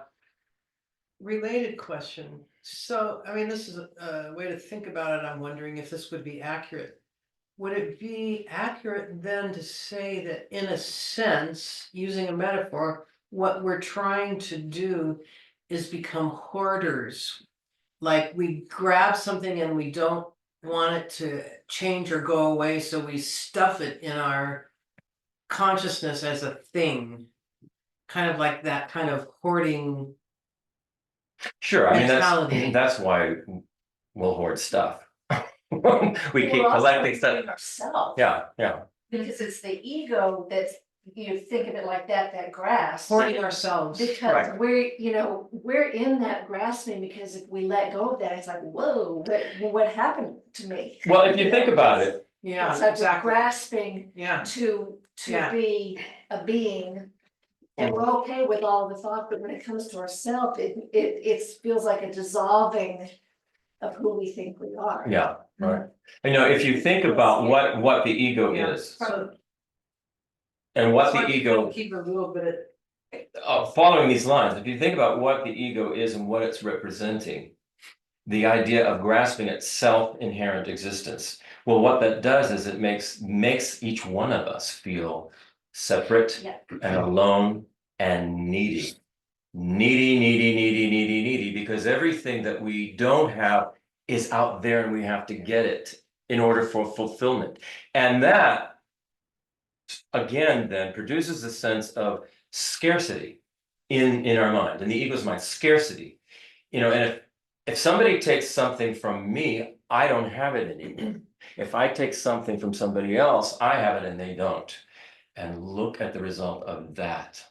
Related question. So, I mean, this is a way to think about it. I'm wondering if this would be accurate. Would it be accurate then to say that in a sense, using a metaphor, what we're trying to do is become hoarders? Like we grab something and we don't want it to change or go away, so we stuff it in our consciousness as a thing, kind of like that kind of hoarding Sure, I mean, Mentality. that's why we'll hoard stuff. We keep We're also collecting stuff, hoarding ourselves. yeah, Because it's the ego that's, you think of it like that grasp. Hoarding ourselves. Because Right. we're in that grasping, because if we let go of that, it's like, whoa, what happened to me? well, if you think about it, Yeah, It's like we're exactly. grasping Yeah, to Yeah. be a being. And we're okay with all the thought, but when it comes to ourselves, it feels like a dissolving of who we think we are. yeah, right. If you think about what the ego Yeah. is, so. and what so the I ego, Keep a little bit following these lines, if you think about what the ego is and what it's representing, the idea of grasping its self-inherent existence, well, what that does is it makes each one of us feel separate Yeah. and alone and needy, because everything that we don't have is out there and we have to get it in order for fulfillment. And that, again, then produces a sense of scarcity in our mind, in the ego's mind, scarcity. And if somebody takes something from me, I don't have it anymore. If I take something from somebody else, I have it and they don't. And look at the result of that.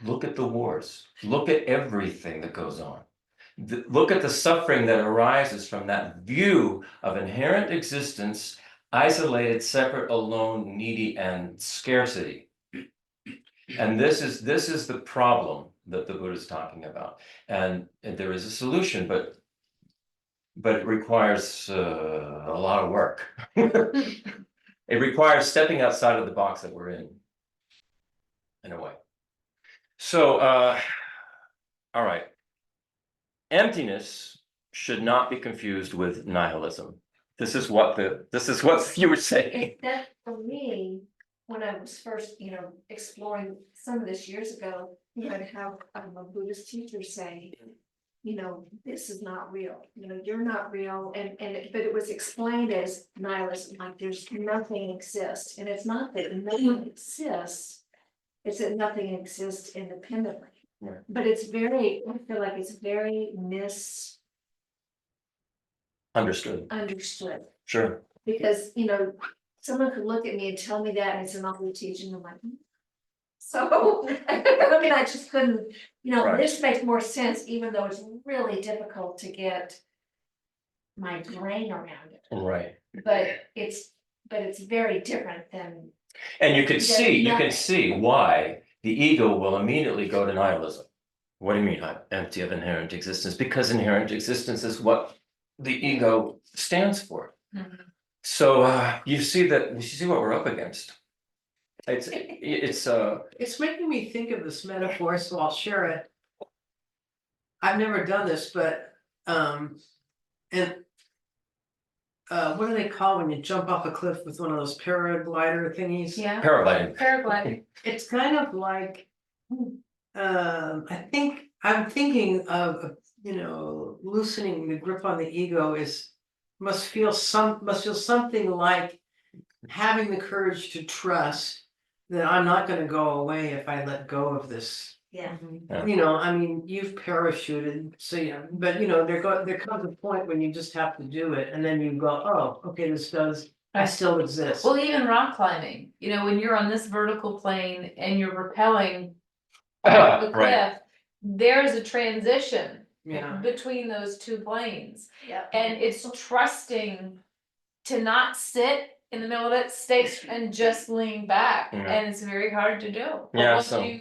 Look at the wars. Look at everything that goes on. Look at the suffering that arises from that view of inherent existence, isolated, separate, alone, needy, and scarcity. And this is the problem that the Buddha is talking about. And there is a solution, but it requires a lot of work. It requires stepping outside of the box that we're in a way. So, all right. Emptiness should not be confused with nihilism. This is what you were saying. That for me, when I was first, exploring some of this years ago, I'd have a Buddhist teacher say, this is not real, you're not real, but it was explained as nihilism, like there's nothing exists, and it's not that nothing exists, it's that nothing exists independently. Right. But I feel like it's very Understood. misunderstood. Sure. Because, someone could look at me and tell me that, and it's an awful teaching, I'm like, so, I just couldn't, Right. this makes more sense, even though it's really difficult to get my brain around it, Right. but it's very different than. And you can Nothing. see why the ego will immediately go to nihilism. What do you mean, I'm empty of inherent existence? Because inherent existence is what the ego stands for. Mhm. So you see what we're up against. It's making me think of this metaphor, so I'll share it. I've never done this, but, what do they call when you jump off a cliff with one of those paraglider thingies? Yeah, paragliding. paragliding. It's kind of like, I'm thinking of, loosening the grip on the ego must feel something like having the courage to trust that I'm not gonna go away if I let go of this. Yeah. Yeah. You've parachuted, so but there comes a point when you just have to do it, and then you go, oh, okay, I still exist. Well, even rock climbing, when you're on this vertical plane and you're rappelling off the Right. cliff, there's a transition Yeah. between those two planes. Yeah. And it's trusting to not sit in the middle of it, stay and just lean back. Yeah. And it's very hard to do. But Yeah, once so-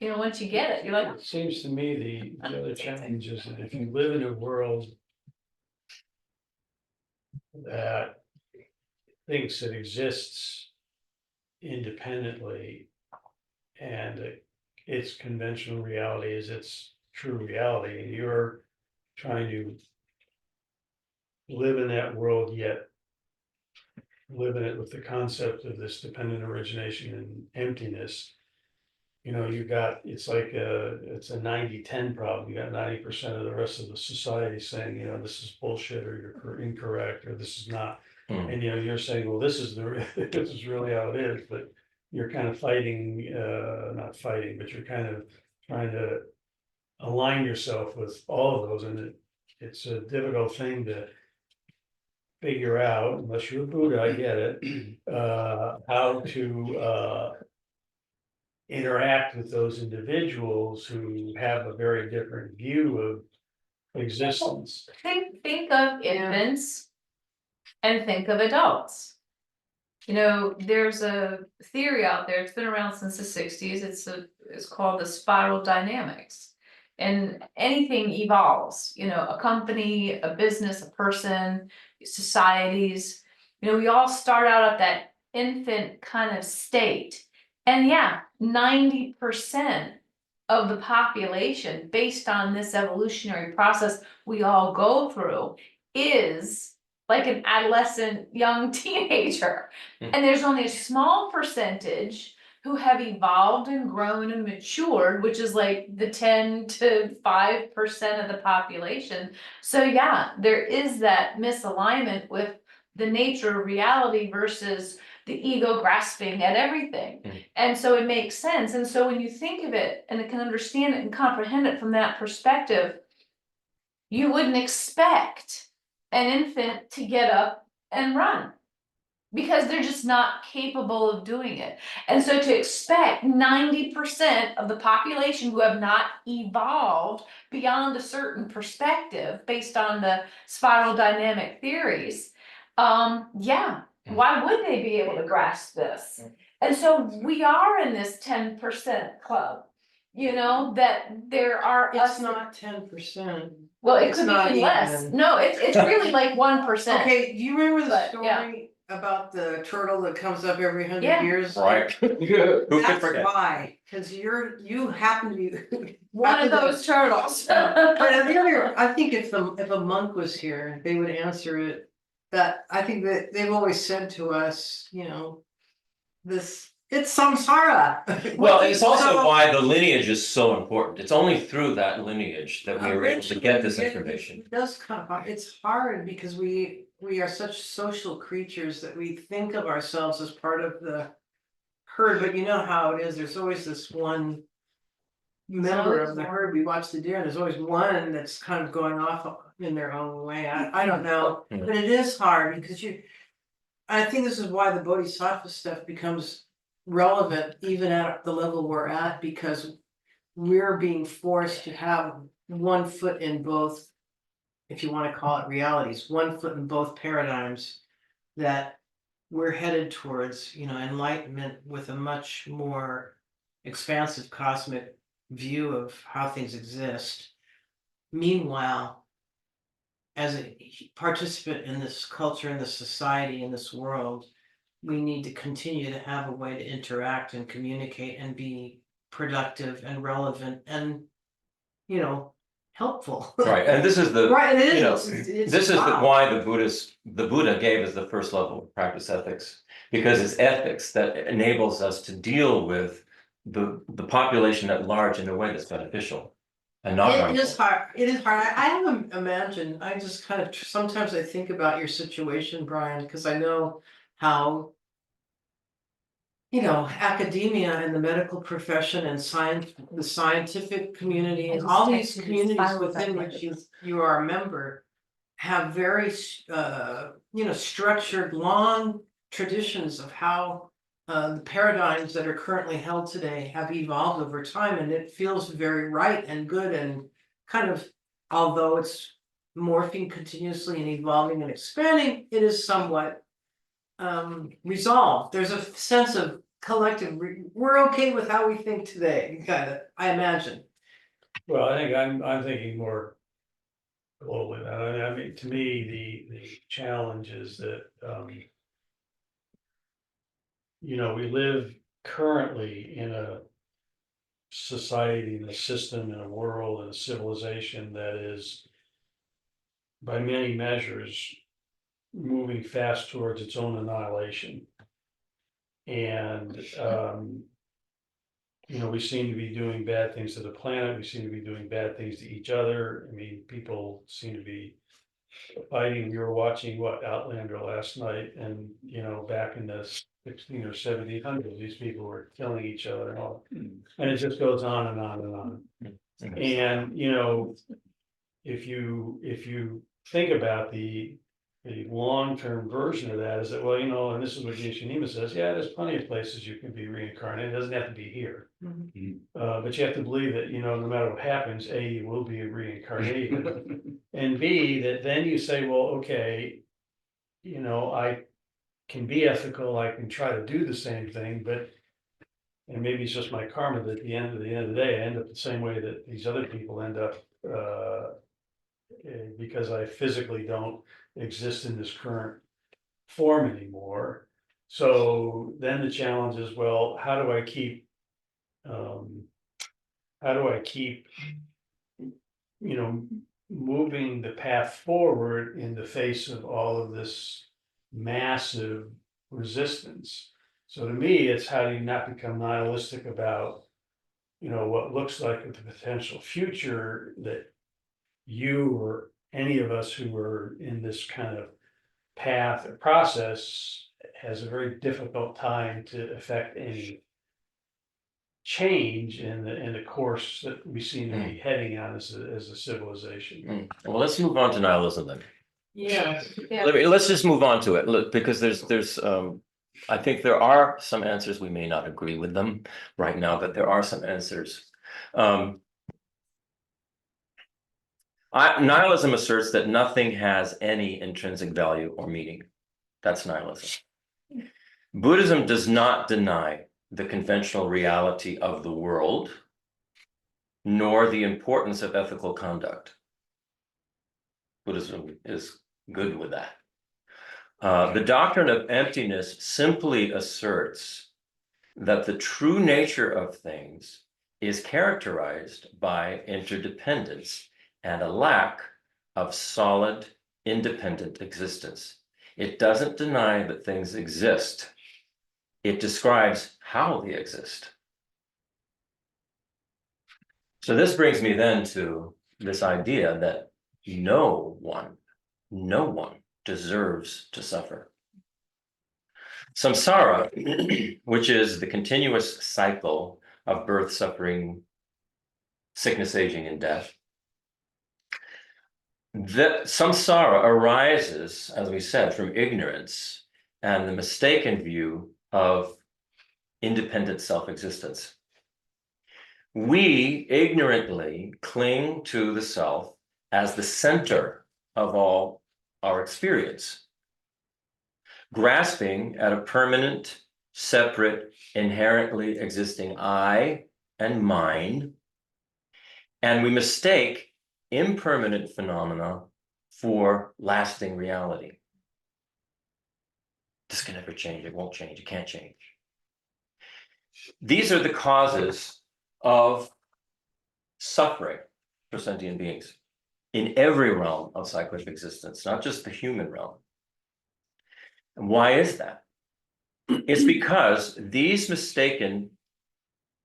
once you get it, you're like, It seems to me the other challenge is that if you live in a world that thinks it exists independently and its conventional reality is its true reality, and you're trying to live in that world yet live in it with the concept of this dependent origination and emptiness. It's like it's a 90-10 problem. You got 90% of the rest of the society saying, this is bullshit, or you're incorrect, or this is not. Mm. And you're saying, well, this is this is really how it is, but you're kind of fighting, not fighting, but you're kind of trying to align yourself with all of those, and it's a difficult thing to figure out, unless you're a Buddha, I get it, how to interact with those individuals who have a very different view of existence. Think of infants and think of adults. You know, there's a theory out there, it's been around since the sixties, it's called the spiral dynamics. And anything evolves, you know, a company, a business, a person, societies, you know, we all start out at that infant kind of state. And yeah, 90% of the population, based on this evolutionary process we all go through, is like an adolescent, young teenager. And there's only a small percentage who have evolved and grown and matured, which is like the 10 to 5% of the population. So yeah, there is that misalignment with the nature of reality versus the ego grasping at everything. And so it makes sense. And so when you think of it and can understand it and comprehend it from that perspective, you wouldn't expect an infant to get up and run, because they're just not capable of doing it. And so to expect 90% of the population who have not evolved beyond a certain perspective based on the spiral dynamic theories, yeah, why would they be able to grasp this? And so we are in this 10% club, you know, that there are It's us. not 10%. Well, it it's could be not even less. even. No, it's really like 1%. Okay, do you remember the But, yeah. story about the turtle that comes up every 100 Yeah. years? Right. Who could That's forget? why, cause you happen to be. One of those turtles. But on the other, I think if a monk was here, they would answer it. That I think that they've always said to us, you know, it's samsara. Well, it's also So- why the lineage is so important. It's only through that lineage that we are able to get this information. It does come, it's hard because we are such social creatures that we think of ourselves as part of the herd, but you know how it is, there's always this one member of the herd. We watch the deer, and there's always one that's kind of going off in their own way. I don't know, Mhm. but it is hard because I think this is why the bodhisattva stuff becomes relevant even at the level we're at, because we're being forced to have one foot in both, if you want to call it realities, one foot in both paradigms, that we're headed towards, you know, enlightenment with a much more expansive cosmic view of how things exist. Meanwhile, as a participant in this culture, in this society, in this world, we need to continue to have a way to interact and communicate and be productive and relevant and, you know, helpful. Right, and this is the, Right, it you know, is. It's this is wow. why the Buddha gave us the first level of practice ethics, because it's ethics that enables us to deal with the population at large in a way that's beneficial and not It harmful. is hard, it is hard, I haven't imagined, I just kind of, sometimes I think about your situation, Brian, because I know how. You know, academia and the medical profession and science, the scientific community and all these communities within which you are a member. Have very you know, structured, long traditions of how. The paradigms that are currently held today have evolved over time, and it feels very right and good and kind of, although it's morphing continuously and evolving and expanding, it is somewhat resolved. There's a sense of collective, we're okay with how we think today, kind of, I imagine. Well, I think I'm thinking more globally than that. I mean, to me, the challenge is that, you know, we live currently in a society, in a system, in a world, in a civilization that is, by many measures, moving fast towards its own annihilation. And, you know, we seem to be doing bad things to the planet, we seem to be doing bad things to each other. I mean, people seem to be fighting. We were watching Outlander last night, and you know, back in the 16 or 1700s, these people were killing each other and all. And it just goes on and on and on. And, you know, if you think about the long-term version of that is that, well, you know, and this is what Geshe Nima says, yeah, there's plenty of places you can be reincarnated, it doesn't have to be here. But you have to believe that, you know, no matter what happens, A, you will be reincarnated. And B, that then you say, well, okay, you know, I can be ethical, I can try to do the same thing, but. And maybe it's just my karma that at the end of the day, I end up the same way that these other people end up, because I physically don't exist in this current form anymore. So then the challenge is, well, how do I keep, you know, moving the path forward in the face of all of this massive resistance? So to me, it's how do you not become nihilistic about, you know, what looks like the potential future that you or any of us who are in this kind of path or process has a very difficult time to affect any change in the course that we seem to be heading on as a civilization. Well, let's move on to nihilism then. Yeah. Let's just move on to it. Look, because there's I think there are some answers. We may not agree with them right now, but there are some answers. Nihilism asserts that nothing has any intrinsic value or meaning. That's nihilism. Buddhism does not deny the conventional reality of the world, nor the importance of ethical conduct. Buddhism is good with that. The doctrine of emptiness simply asserts that the true nature of things is characterized by interdependence and a lack of solid, independent existence. It doesn't deny that things exist. It describes how they exist. So this brings me then to this idea that no one deserves to suffer. Samsara, which is the continuous cycle of birth, suffering, sickness, aging, and death. That samsara arises, as we said, from ignorance and the mistaken view of independent self-existence. We ignorantly cling to the self as the center of all our experience, grasping at a permanent, separate, inherently existing I and mine, and we mistake impermanent phenomena for lasting reality. This can never change, it won't change, it can't change. These are the causes of suffering for sentient beings in every realm of cyclic existence, not just the human realm. And why is that? It's because these mistaken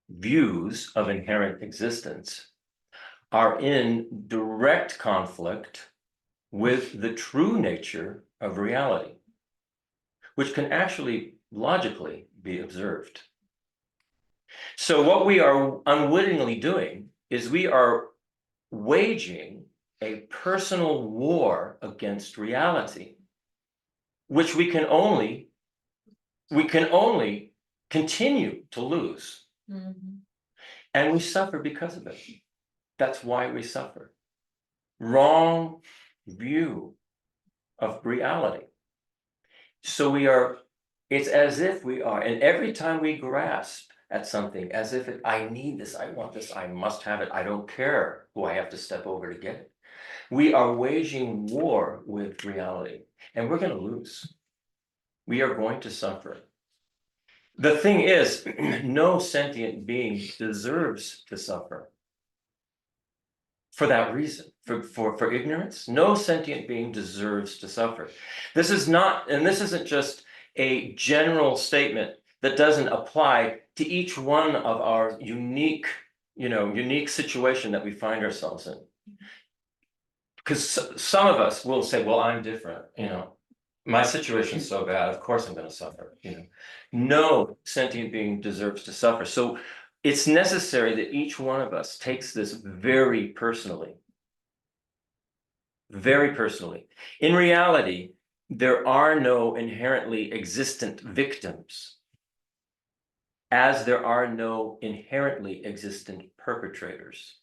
views of inherent existence are in direct conflict with the true nature of reality, which can actually logically be observed. So what we are unwittingly doing is we are waging a personal war against reality, which we can only continue to lose. And we suffer because of it. That's why we suffer. Wrong view of reality. So it's as if we are, and every time we grasp at something, as if I need this, I want this, I must have it, I don't care who I have to step over to get it. We are waging war with reality, and we're going to lose. We are going to suffer. The thing is, no sentient being deserves to suffer. For that reason, for ignorance, no sentient being deserves to suffer. This is not, and this isn't just a general statement that doesn't apply to each one of our unique situation that we find ourselves in. Because some of us will say, well, I'm different, my situation's so bad, of course I'm going to suffer, No sentient being deserves to suffer. So it's necessary that each one of us takes this very personally. Very personally. In reality, there are no inherently existent victims, as there are no inherently existent perpetrators,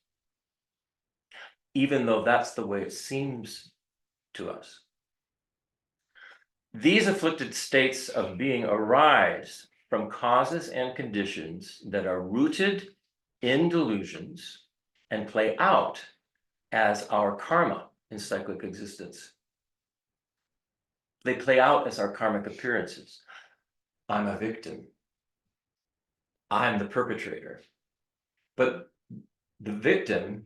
even though that's the way it seems to us. These afflicted states of being arise from causes and conditions that are rooted in delusions and play out as our karma in cyclic existence. They play out as our karmic appearances. I'm a victim. I'm the perpetrator. But the victim,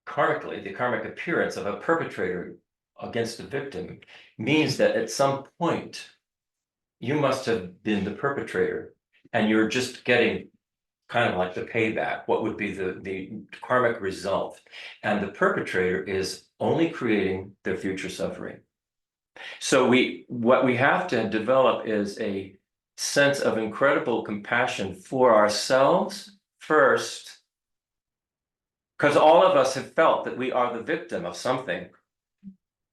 karmically, the karmic appearance of a perpetrator against a victim means that at some point you must have been the perpetrator and you're just getting kind of like the payback, what would be the karmic result. And the perpetrator is only creating their future suffering. So what we have to develop is a sense of incredible compassion for ourselves first, because all of us have felt that we are the victim of something.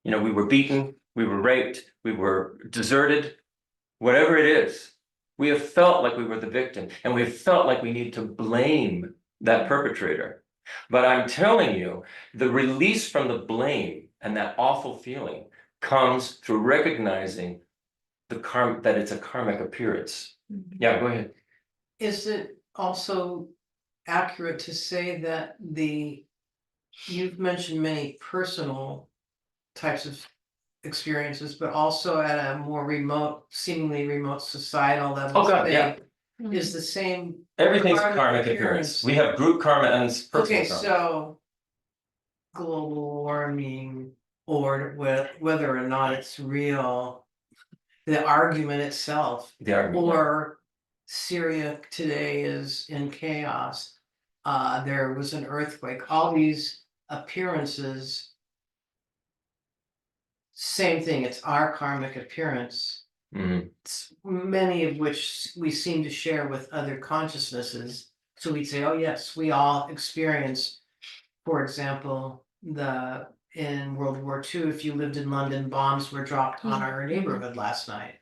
You know, we were beaten, we were raped, we were deserted, whatever it is. We have felt like we were the victim, and we have felt like we need to blame that perpetrator. But I'm telling you, the release from the blame and that awful feeling comes through recognizing that it's a karmic appearance. Yeah, go ahead. Is it also accurate to say that you've mentioned many personal types of experiences, but also at a more remote, seemingly remote societal level? Oh God, yeah. Is the same. Everything's karmic appearance. We have group karma and personal Okay, karma. so global warming, or whether or not it's real, the argument itself, The argument, yeah. or Syria today is in chaos. There was an earthquake, all these appearances. Same thing, it's our karmic appearance, Mhm. many of which we seem to share with other consciousnesses. So we'd say, oh yes, we all experience, for example, in World War II, if you lived in London, bombs were dropped on our neighborhood last night.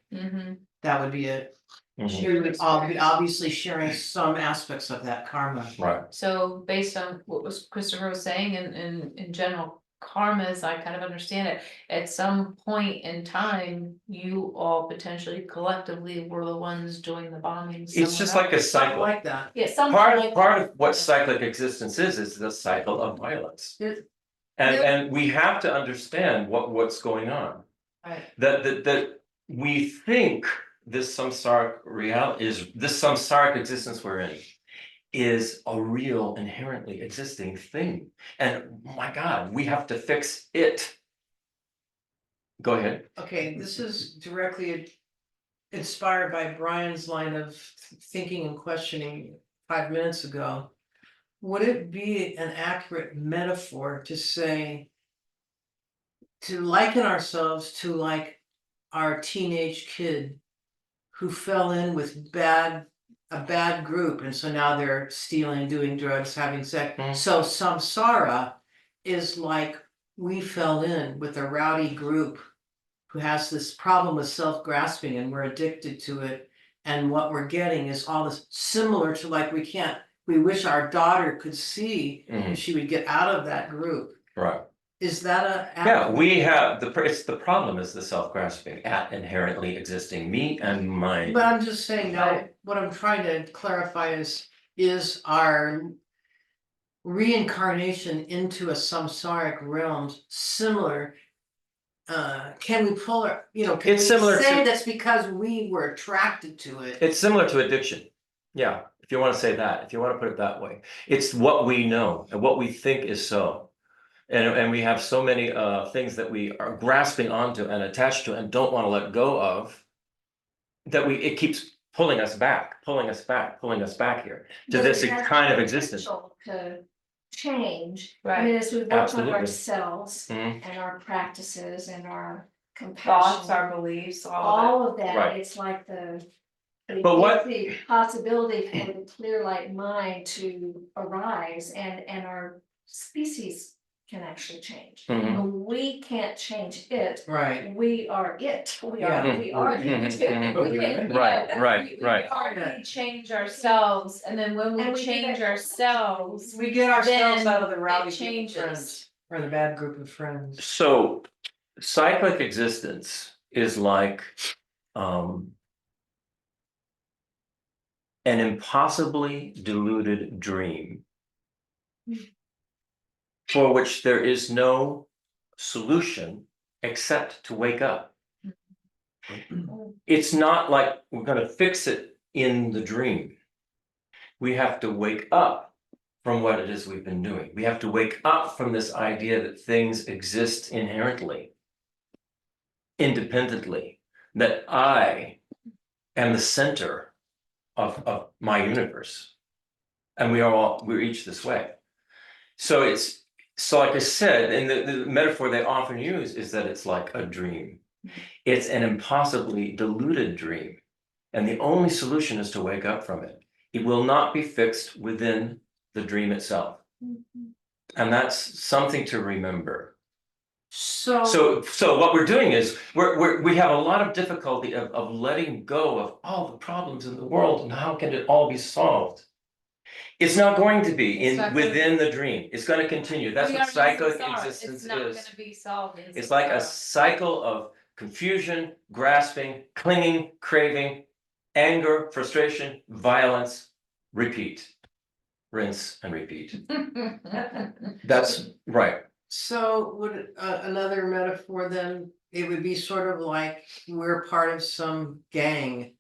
That would be it. Mhm. We would all be obviously sharing some aspects of that karma. Right. So based on what was Christopher was saying in general, karma, as I kind of understand it, at some point in time, you all potentially collectively were the ones doing the bombing. It's just like a Something cycle. like that. Yeah, something Part like of what cyclic existence is the cycle of violence. It- And we have to understand what's going on. Right. That we think this samsaric existence we're in is a real inherently existing thing. And my God, we have to fix it. Go ahead. Okay, this is directly inspired by Brian's line of thinking and questioning 5 minutes ago. Would it be an accurate metaphor to say, to liken ourselves to like our teenage kid who fell in with a bad group, and so now they're stealing, doing drugs, having sex. So samsara is like we fell in with a rowdy group who has this problem with self-grasping, and we're addicted to it. And what we're getting is all this similar to like we wish our daughter could see if she would get out of that group. Right. Is that Yeah, we have the problem is the self-grasping at inherently existing me and mine. But I'm just saying now, what I'm trying to clarify is our reincarnation into a samsaric realm similar? Can we pull can It's we similar say to- that's because we were attracted to it? It's similar to addiction. Yeah, if you want to say that, if you want to put it that way. It's what we know and what we think is so. And we have so many things that we are grasping onto and attached to and don't want to let go of, that it keeps pulling us back here to But this it has kind of the existence. potential to change, I Right. mean, as we work on Absolutely. ourselves Mhm. and our practices and our thoughts, compassion. our beliefs, all All of that, Right. it's like the It But what- gives the possibility for the clear light mind to arise and our species can actually change. Mhm. But we can't change it. Right. We are it. We are Yeah. it. We Mhm. can't- Right. We change ourselves, and then when we And we do change that- ourselves, We get ourselves Then out of the it rowdy group of changes. friends, or the bad group of friends. So cyclic existence is like um an impossibly deluded dream for which there is no solution except to wake up. It's not like we're going to fix it in the dream. We have to wake up from what it is we've been doing. We have to wake up from this idea that things exist inherently, independently, that I am the center of my universe. And we're each this way. So like I said, and the metaphor they often use is that it's like a dream. It's an impossibly deluded dream. And the only solution is to wake up from it. It will not be fixed within the dream itself. And that's something to remember. So what we're doing is we have a lot of difficulty of letting go of all the problems in the world and how can it all be solved? It's not going to be It's not gonna within the dream. It's going to continue. That's we what are cyclic inside. existence It's not is. gonna be solved. It's like a cycle of confusion, grasping, clinging, craving, anger, frustration, violence, repeat, rinse and repeat. That's right. So would another metaphor then, it would be sort of like we're part of some gang.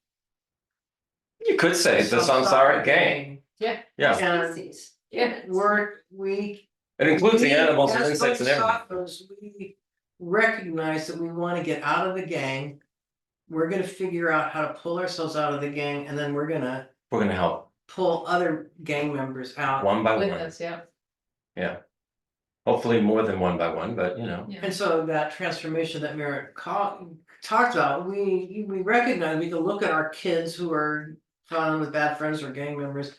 You could say the some samsara gang. Yeah. Yeah, And Species. Yeah. we. it includes the we, animals and as insects and everything. bodhisattvas, we recognize that we want to get out of the gang. We're gonna figure out how to pull ourselves out of the gang, and then we're gonna We're going to help pull other gang members out. one by With one. us, yeah. Yeah. Hopefully more than one by one, but you know. And so that transformation that Merritt talked about, we recognize, we can look at our kids who are fun with bad friends or gang members.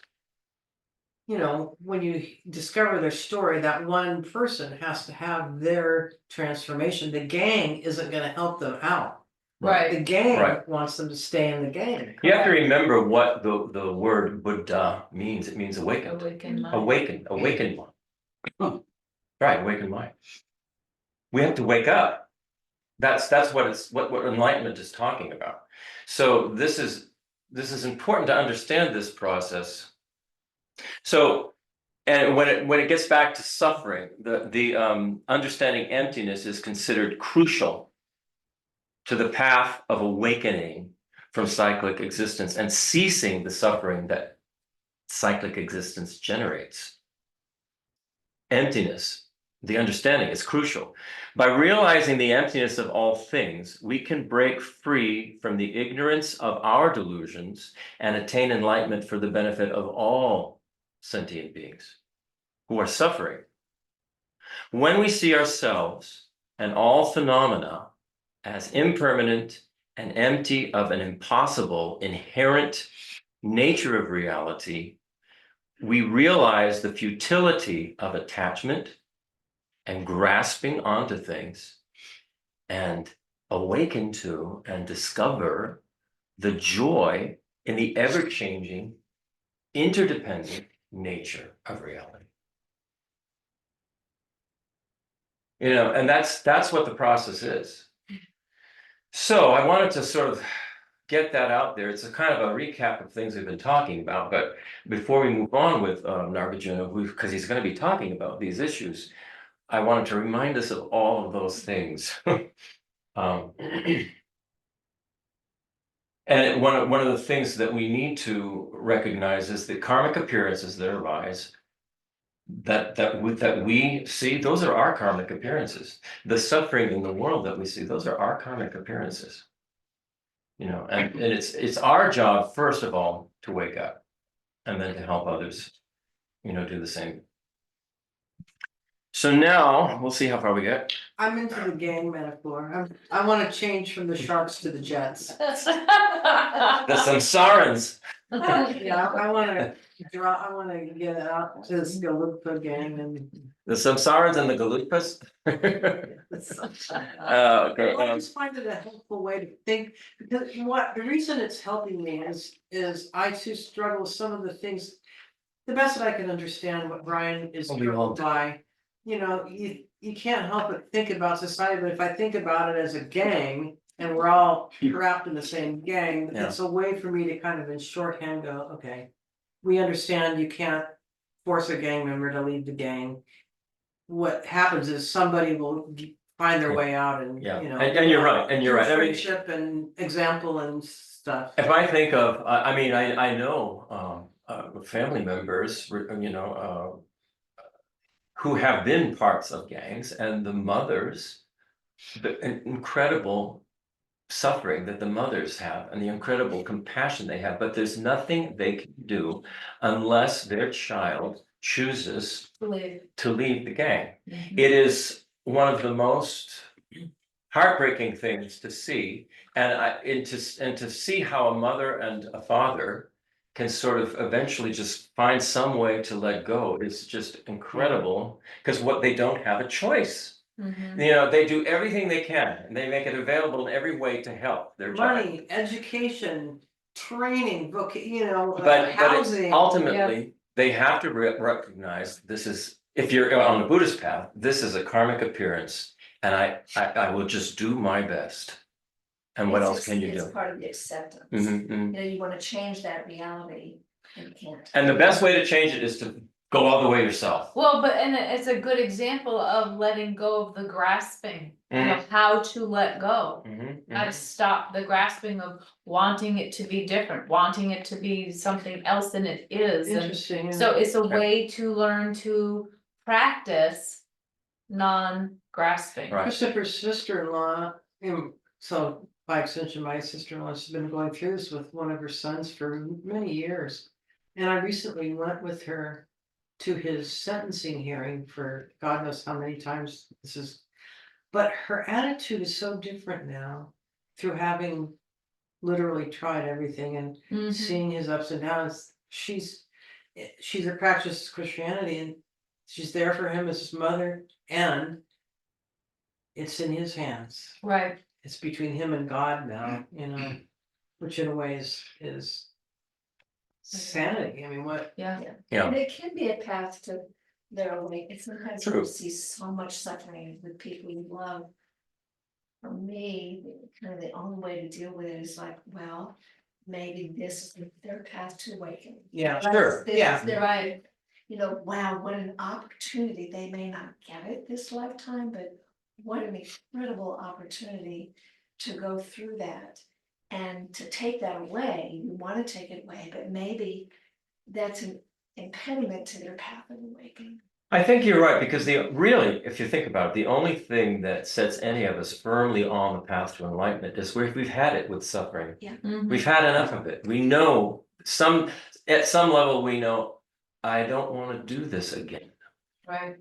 You know, when you discover their story, that one person has to have their transformation. The gang isn't gonna help them out. The Right. gang Right. wants them to stay in the gang. You have to remember what the word Buddha means. It means awakened. Awaken mind. Awakened one. Right, awakened mind. We have to wake up. That's what enlightenment is talking about. So this is important to understand this process. So, and when it gets back to suffering, the understanding emptiness is considered crucial to the path of awakening from cyclic existence and ceasing the suffering that cyclic existence generates. Emptiness, the understanding, is crucial. By realizing the emptiness of all things, we can break free from the ignorance of our delusions and attain enlightenment for the benefit of all sentient beings who are suffering. When we see ourselves and all phenomena as impermanent and empty of an impossible inherent nature of reality, we realize the futility of attachment and grasping onto things and awaken to and discover the joy in the ever-changing, interdependent nature of reality. You know, and that's what the process is. So I wanted to sort of get that out there. It's a kind of a recap of things we've been talking about. But before we move on with Nagarjuna, because he's going to be talking about these issues, I wanted to remind us of all of those things. And one of the things that we need to recognize is the karmic appearances that arise that we see. Those are our karmic appearances. The suffering in the world that we see, those are our karmic appearances. You know, and it's our job, first of all, to wake up and then to help others, you know, do the same. So now, we'll see how far we get. I'm into the gang metaphor. I wanna change from the Sharks to the Jets. The Samsarans. Yeah, I wanna I wanna get out to this Galupa gang and. The Samsarans and the Galupas. Well, I just find it a helpful way to think, because the reason it's helping me is I too struggle with some of the things. The best that I can understand what Brian is Oh, we all troubled do. by, you can't help but think about society, but if I think about it as a gang. And we're all trapped in the same gang, Yeah. it's a way for me to kind of in shorthand go, okay. We understand you can't force a gang member to leave the gang. What happens is somebody will find their way out and, Yeah, you know. and you're right, and you're right. I mean, Friendship and example and stuff. if I think of, I mean, I know, family members, who have been parts of gangs, and the mothers, the incredible suffering that the mothers have and the incredible compassion they have, but there's nothing they can do unless their child chooses to leave the gang. It is one of the most heartbreaking things to see, and to see how a mother and a father can sort of eventually just find some way to let go is just incredible, because what they don't have a choice. Mhm. They do everything they can, and they make it available in every way to help their child. Money, education, training, book, But housing. ultimately, they have to recognize this is, if you're on the Buddhist path, this is a karmic appearance, and I will just do my best. And what else can you It's do? part of the acceptance. Mhm, mhm. You know, you wanna change that reality and you can't. And the best way to change it is to go all the way yourself. Well, and it's a good example of letting go of the grasping, how to let go. Mhm, How to mhm. stop the grasping of wanting it to be different, wanting it to be something else than it is. And Interesting. Yeah. so it's a way to learn to practice non-grasping. Right. Christopher's sister-in-law, so by extension, my sister-in-law has been going through this with one of her sons for many years. And I recently went with her to his sentencing hearing for God knows how many times this is. But her attitude is so different now through having literally tried everything and Mhm. seeing his ups and downs. She's a practice Christianity and she's there for him as his mother, and it's in his hands. Right. It's between him and God now, which in a way is sanity. I mean, what? Yeah. Yeah. And it can be a path to their awakening. Sometimes True. you see so much suffering with people you love. For me, kind of the only way to deal with it is like, well, maybe this is their path to awaken. Yeah, Sure. This is Yeah. their- Right. wow, what an opportunity. They may not get it this lifetime, but what an incredible opportunity to go through that. And to take that away, you want to take it away, but maybe that's an impediment to their path of awakening. I think you're right, because really, if you think about it, the only thing that sets any of us firmly on the path to enlightenment is we've had it with suffering. Mhm. We've had enough of it. We know at some level, we know, I don't want to do this again. Right.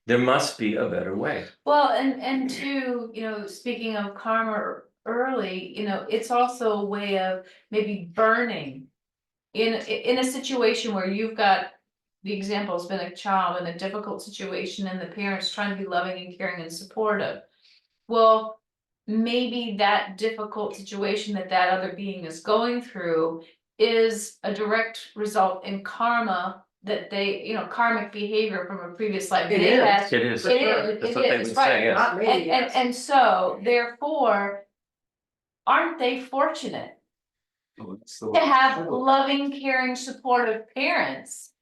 There must be a better way. Well, and two, speaking of karma early, it's also a way of maybe burning. In a situation where you've got, the example has been a child in a difficult situation and the parents trying to be loving and caring and supportive. Well, maybe that difficult situation that other being is going through is a direct result in karma that they, karmic behavior from a previous life. It They is. had- It is. For It sure. is, That's it what they is, would right. say, yes. Not me, yes. And so therefore, aren't they fortunate to have loving, caring, supportive parents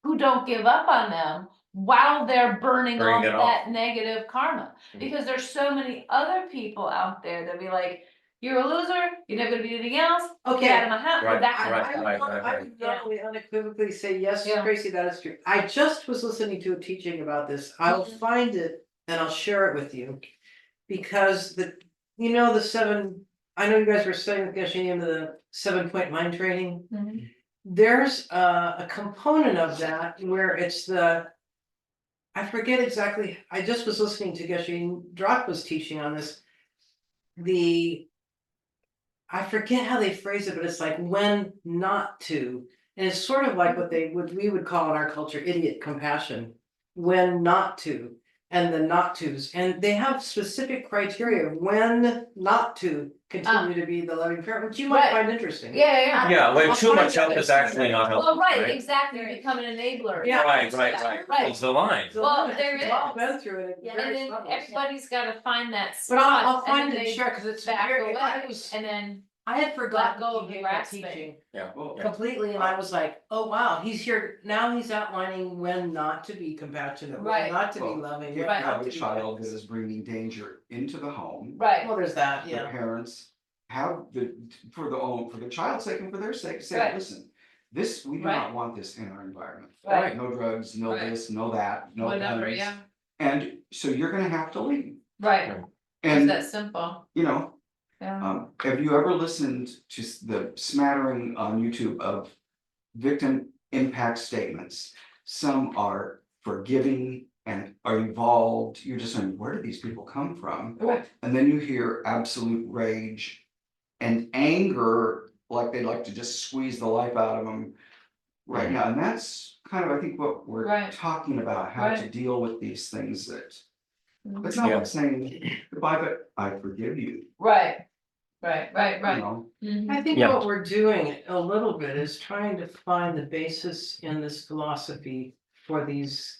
who don't give up on them while they're burning Burning it off off. that negative karma? Mhm. Because there's so many other people out there that be like, you're a loser, you're never gonna be anything else, Okay. get out of my house, Right, that kind of right, thing. I would normally unequivocally say, yes, Yeah. Tracy, that is true. I just was listening to a teaching about this. I'll Mhm. find it and I'll share it with you. Because the seven, I know you guys were studying with Geshe into the 7-point mind training. Mhm. There's a component of that where it's the I forget exactly, I just was listening to Geshe Drachma's teaching on this. I forget how they phrase it, but it's like when not to. And it's sort of like what we would call in our culture idiot compassion. When not to, and the not tos, and they have specific criteria of when not to continue to be the loving parent, which you might Right. find interesting. Yeah. Yeah, when I'll too find much help it. is actually not helpful. Well, right, exactly, you become an enabler. Yeah. Right. Right. It's the line. So Well, we've there all is. been through it at Yeah. And various then levels. everybody's gotta find that But I'll spot, find and then it, they sure, because it's back very, away, I was, and then, I had forgotten go he of gave that grasping. teaching Yeah. completely, and I was like, oh wow, he's here, now he's outlining when not to be compassionate, when Right. not to be Well, loving. If you when not have to a be child that kindness. is bringing danger into the home. right, Well, there's that, The yeah. parents have for the child's sake and for their sake, say, Right. listen. This, we do Right. not want this in our environment. Right. No drugs, no Right. this, no that, no whatever, guns. yeah, And so you're gonna have to leave. right, it's And, that simple, you know, yeah, have you ever listened to the smattering on YouTube of victim impact statements? Some are forgiving and are evolved. You're just saying, where do these people come from? Right. And then you hear absolute rage and anger, like they'd like to just squeeze the life out of them right now. And that's kind of, I think, what we're Right. talking about, how to Right. deal with these things that. Mhm. It's not Yeah. like saying goodbye, but I forgive you, right, you right. know? Mhm. I think Yeah. what we're doing a little bit is trying to find the basis in this philosophy for these.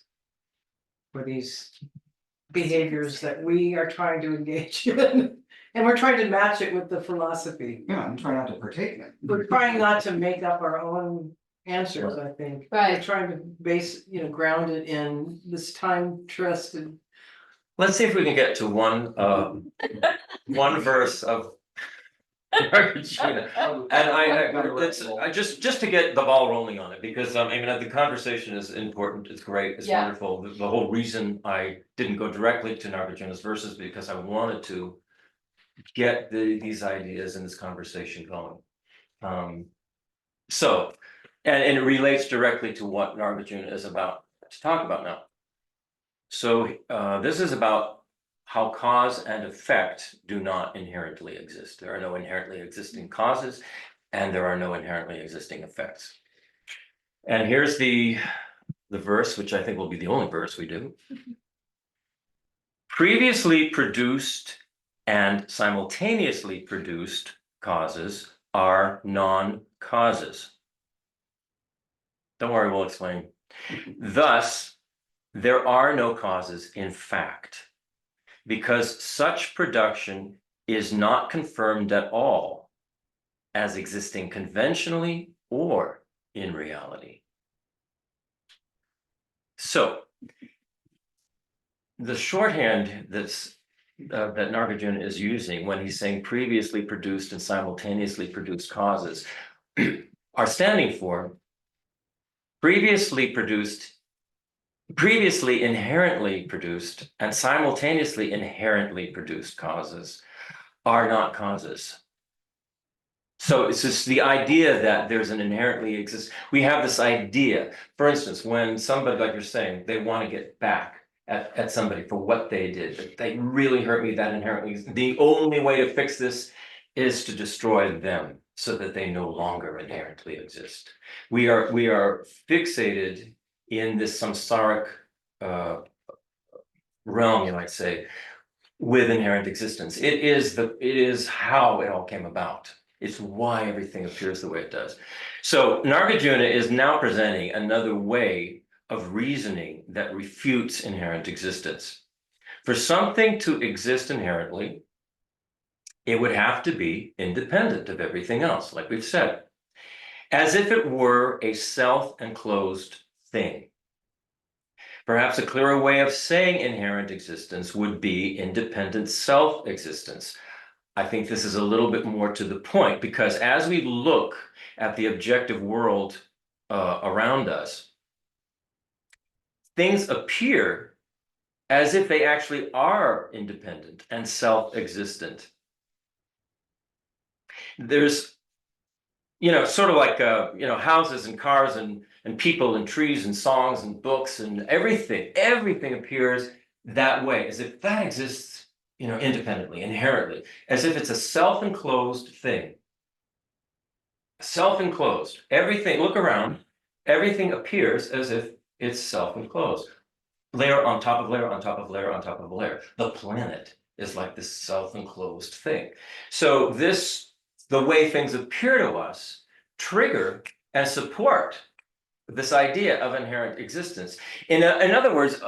Behaviors that we are trying to engage in, and we're trying to match it with the philosophy. Yeah, I'm trying not to partake in it. We're trying not to make up our own answers, I think. Right. We're trying to base, ground it in this time trusted. Let's see if we can get to one verse of Nagarjuna. And I just to get the ball rolling on it, because I mean, the conversation is important, it's great, it's Yeah. wonderful. The whole reason I didn't go directly to Nagarjuna's verses, because I wanted to get these ideas in this conversation going. So, and it relates directly to what Nagarjuna is about to talk about now. So this is about how cause and effect do not inherently exist. There are no inherently existing causes, and there are no inherently existing effects. And here's the verse, which I think will be the only verse we do. Previously produced and simultaneously produced causes are non-causes. Don't worry, we'll explain. Thus, there are no causes in fact, because such production is not confirmed at all as existing conventionally or in reality. So, the shorthand that Nagarjuna is using when he's saying previously produced and simultaneously produced causes are standing for previously inherently produced and simultaneously inherently produced causes are not causes. So it's just the idea that there's an inherently we have this idea, for instance, when somebody, like you're saying, they want to get back at somebody for what they did, that they really hurt me, that inherently, the only way to fix this is to destroy them so that they no longer inherently exist. We are fixated in this samsaric realm, you might say, with inherent existence. It is how it all came about. It's why everything appears the way it does. So Nagarjuna is now presenting another way of reasoning that refutes inherent existence. For something to exist inherently, it would have to be independent of everything else, like we've said, as if it were a self-enclosed thing. Perhaps a clearer way of saying inherent existence would be independent self-existence. I think this is a little bit more to the point, because as we look at the objective world around us, things appear as if they actually are independent and self-existent. There's, sort of like, houses and cars and and people and trees and songs and books and everything appears that way, as if that exists, independently, inherently, as if it's a self-enclosed thing. Self-enclosed. Everything, look around, everything appears as if it's self-enclosed. Layer on top of layer on top of layer on top of layer. The planet is like this self-enclosed thing. So the way things appear to us, trigger and support this idea of inherent existence. In other words,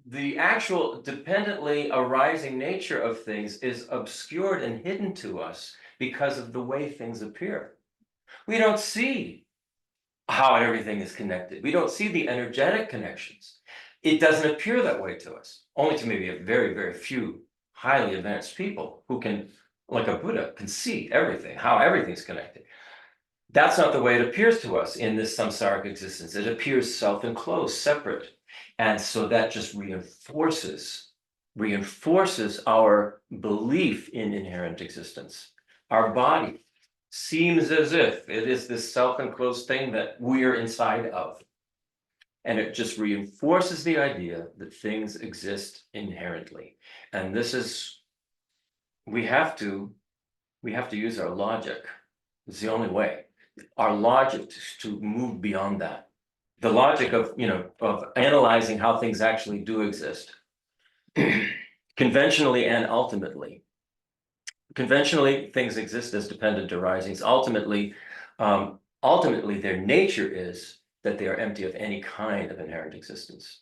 the actual dependently arising nature of things is obscured and hidden to us because of the way things appear. We don't see how everything is connected. We don't see the energetic connections. It doesn't appear that way to us, only to maybe a very, very few highly advanced people who can, like a Buddha, can see everything, how everything's connected. That's not the way it appears to us in this samsaric existence. It appears self-enclosed, separate. And so that just reinforces our belief in inherent existence. Our body seems as if it is this self-enclosed thing that we're inside of. And it just reinforces the idea that things exist inherently. And this is, we have to use our logic. It's the only way. Our logic to move beyond that. The logic of analyzing how things actually do exist. Conventionally and ultimately. Conventionally, things exist as dependent arisings. Ultimately, their nature is that they are empty of any kind of inherent existence.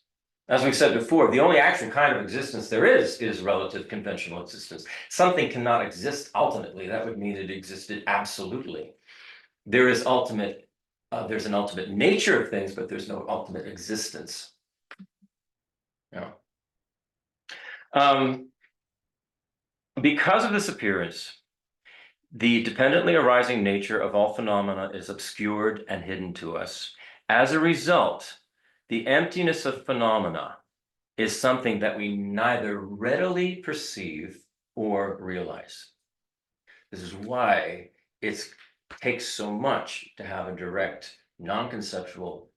As we said before, the only actual kind of existence there is relative conventional existence. Something cannot exist ultimately. That would mean it existed absolutely. There's an ultimate nature of things, but there's no ultimate existence. Because of this appearance, the dependently arising nature of all phenomena is obscured and hidden to us. As a result, the emptiness of phenomena is something that we neither readily perceive or realize. This is why it takes so much to have a direct, non-conceptual,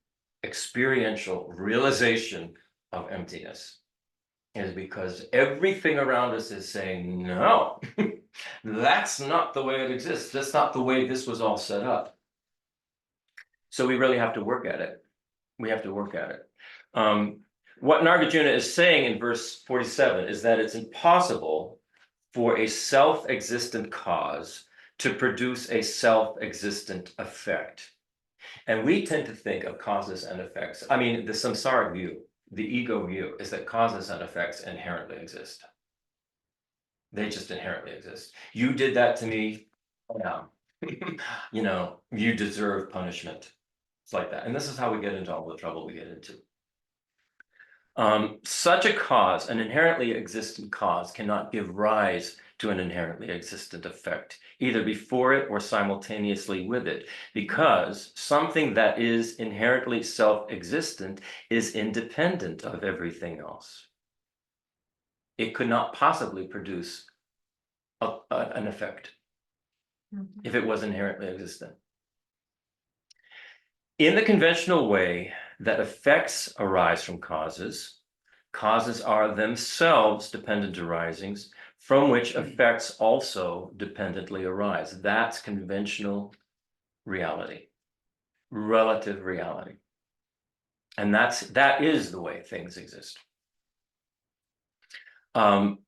experiential realization of emptiness. It is because everything around us is saying, no, that's not the way it exists. That's not the way this was all set up. So we really have to work at it. We have to work at it. What Nagarjuna is saying in verse 47 is that it's impossible for a self-existent cause to produce a self-existent effect. And we tend to think of causes and effects. I mean, the samsaric view, the ego view, is that causes and effects inherently exist. They just inherently exist. You did that to me, you deserve punishment. It's like that. And this is how we get into all the trouble we get into. Such a cause, an inherently existent cause, cannot give rise to an inherently existent effect, either before it or simultaneously with it, because something that is inherently self-existent is independent of everything else. It could not possibly produce an effect if it was inherently existent. In the conventional way that effects arise from causes, causes are themselves dependent arisings from which effects also dependently arise. That's conventional reality, relative reality. And that is the way things exist. But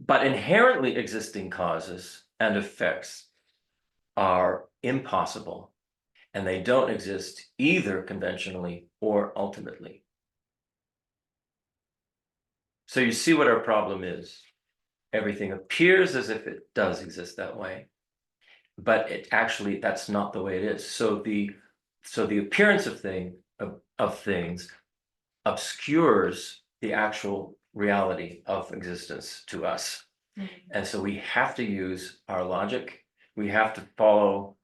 inherently existing causes and effects are impossible, and they don't exist either conventionally or ultimately. So you see what our problem is. Everything appears as if it does exist that way, but that's not the way it is. So the appearance of things obscures the actual reality of existence to us. Mm-hmm. And so we have to use our logic, we have to follow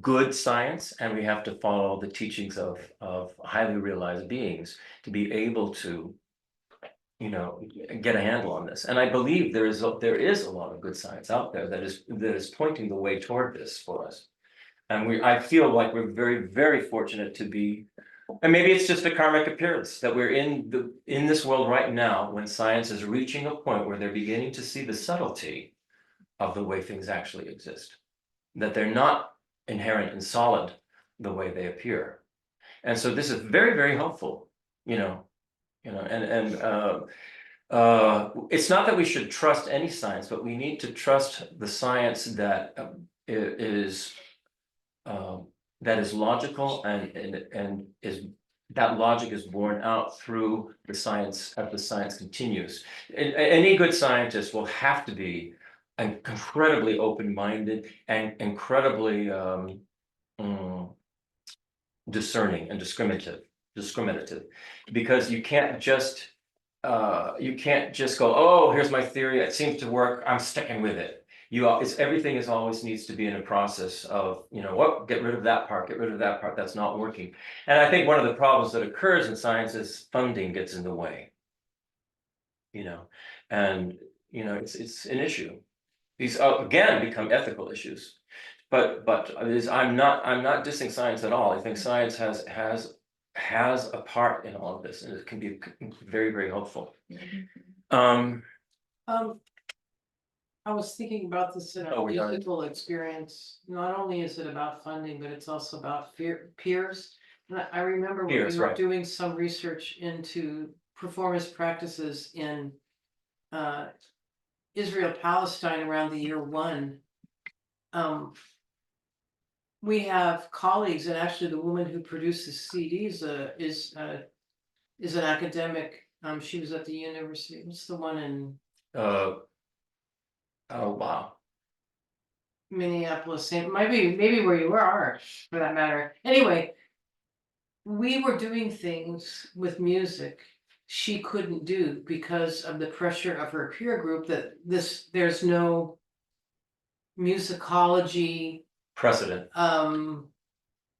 good science, and we have to follow the teachings of highly realized beings to be able to get a handle on this. And I believe there is a lot of good science out there that is pointing the way toward this for us. And I feel like we're very, very fortunate to be, and maybe it's just a karmic appearance that we're in this world right now when science is reaching a point where they're beginning to see the subtlety of the way things actually exist, that they're not inherent and solid the way they appear. And so this is very, very helpful, it's not that we should trust any science, but we need to trust the science that is logical and is that logic is borne out through the science as the science continues. Any good scientist will have to be incredibly open-minded and incredibly discerning and discriminative, because you can't just go, oh, here's my theory, it seems to work, I'm sticking with it. Everything always needs to be in a process of, get rid of that part, that's not working. And I think one of the problems that occurs in science is funding gets in the way. And it's an issue. These again become ethical issues. But I'm not dissing science at all. I think science has a part in all of this, and it can be very, very helpful. I was thinking about this in our people experience. Not only is it about funding, but it's also about peers. And I remember when we were doing some research into performance practices in Israel, Palestine around the year 1. We have colleagues, and actually the woman who produces CDs is an academic. She was at the university. What's the one in oh wow, Minneapolis? Maybe where you are, for that matter. Anyway, we were doing things with music she couldn't do because of the pressure of her peer group. There's no musicology precedent.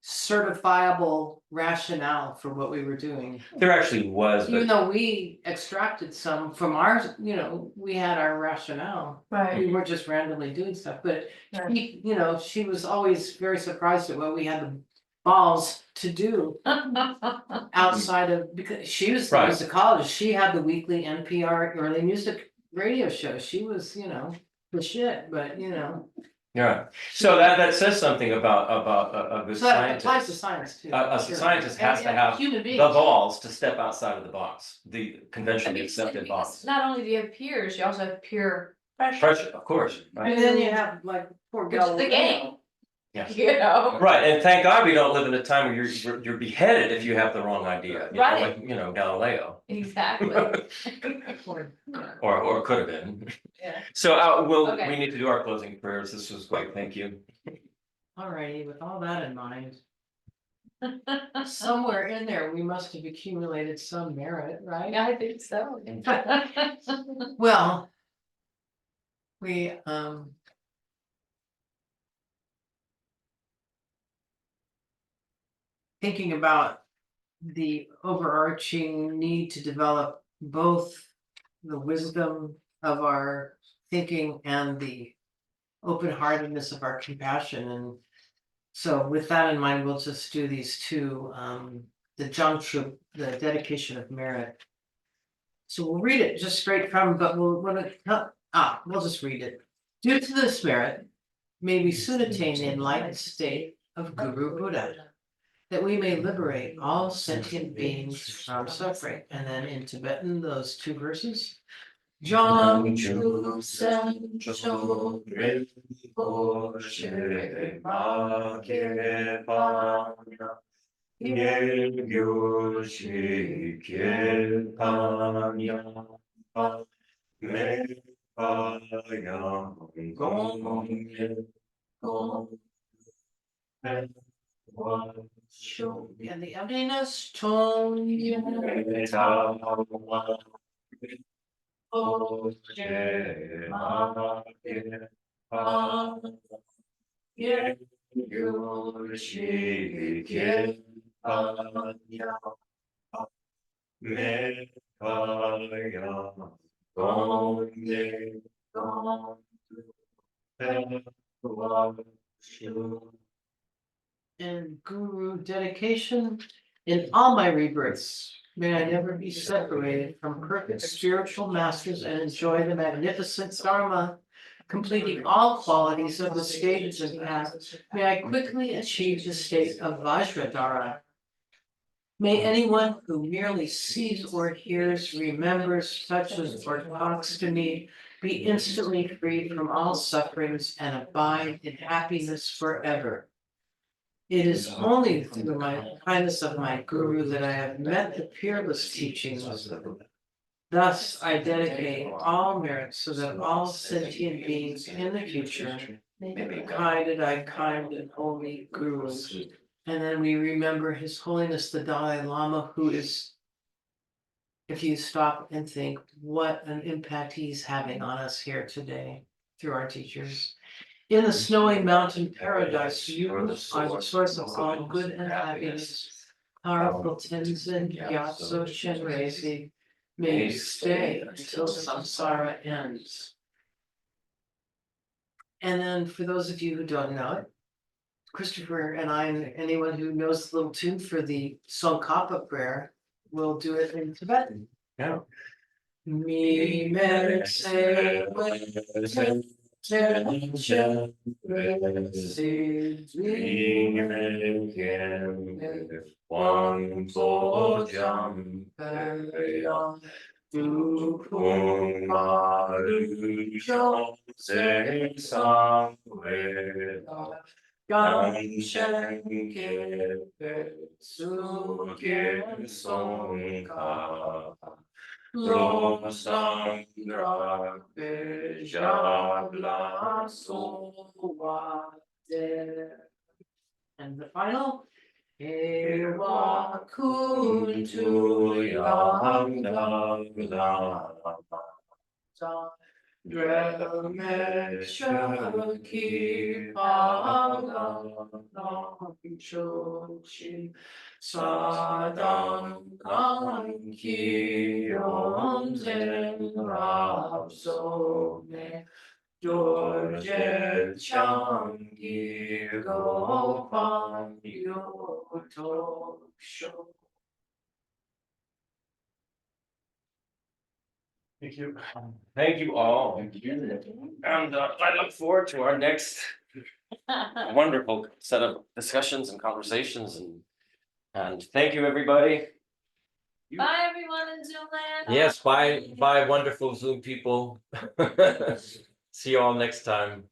Certifiable rationale for what we were doing. There actually was, even though we extracted some from ours, we had our rationale. Right. We weren't just randomly doing stuff, but Right. she was always very surprised at what we had the balls to do outside of, because she was a musicologist. She had the weekly NPR early music radio show. She was, the shit, but Yeah. So that says something about a good so that scientist. applies to science too. A scientist has to have human the beings. balls to step outside of the box, the conventionally accepted Because box. not only do you have peers, you also have peer pressure. Pressure, of course. Right. And then you have like poor Which is the game. Yes. Right, and thank God we don't live in a time where you're beheaded if you have the wrong idea. Right. Like Galileo. Exactly. Or could have been. Yeah. So Okay. we need to do our closing prayers. This was great. Thank you. Alrighty, with all that in mind. Somewhere in there, we must have accumulated some merit, right? I think so. Well, we thinking about the overarching need to develop both the wisdom of our thinking and the open-heartedness of our compassion. And so with that in mind, we'll just do these two, the Jiangchu, the dedication of merit. So we'll read it just straight from, but we'll just read it. Due to this merit, may we soon attain the enlightened state of Guru Buddha, that we may liberate all sentient beings from suffering. And then in Tibetan, those 2 verses. Jiangchu Sancho Rinpoche Ma Ke Pa Yegyo Shi Ke Pa Nya Me Pa Yang Gong Ye Gong and the emptiness tone. and guru dedication. In all my rebirths, may I never be separated from perfect spiritual masters and enjoy the magnificent Dharma, completing all qualities of the stages and paths. May I quickly achieve the state of Vajradhara. May anyone who merely sees or hears, remembers, touches, or talks to me be instantly freed from all sufferings and abide in happiness forever. It is only through my kindness of my guru that I have met the peerless teachings of the Buddha. Thus, I dedicate all merits so that all sentient beings in the future may be guided by kind and holy gurus. And then we remember His Holiness the Dalai Lama, who is, if you stop and think, what an impact he's having on us here today through our teachers. In the snowy mountain paradise, you are the source of all good and happiness. Powerful Tenzin Gyatso Shenrezi, may you stay until samsara ends. And then for those of you who don't know it, Christopher and I, and anyone who knows the little tune for the Tsongkhapa prayer, will do it in Tibetan. Yeah. Mi merk se Lo sangra bejabla sovade. And the final. Ewa kuntu yang Drameshaki Palanam Sadam Kanki Yonzen Rapsone Dorje Changi Gopan Yoto Sho. Thank you. Thank you all. And I look forward to our next wonderful set of discussions and conversations and thank you, everybody. Bye, everyone in Zoom land. Yes, bye wonderful Zoom people. See you all next time.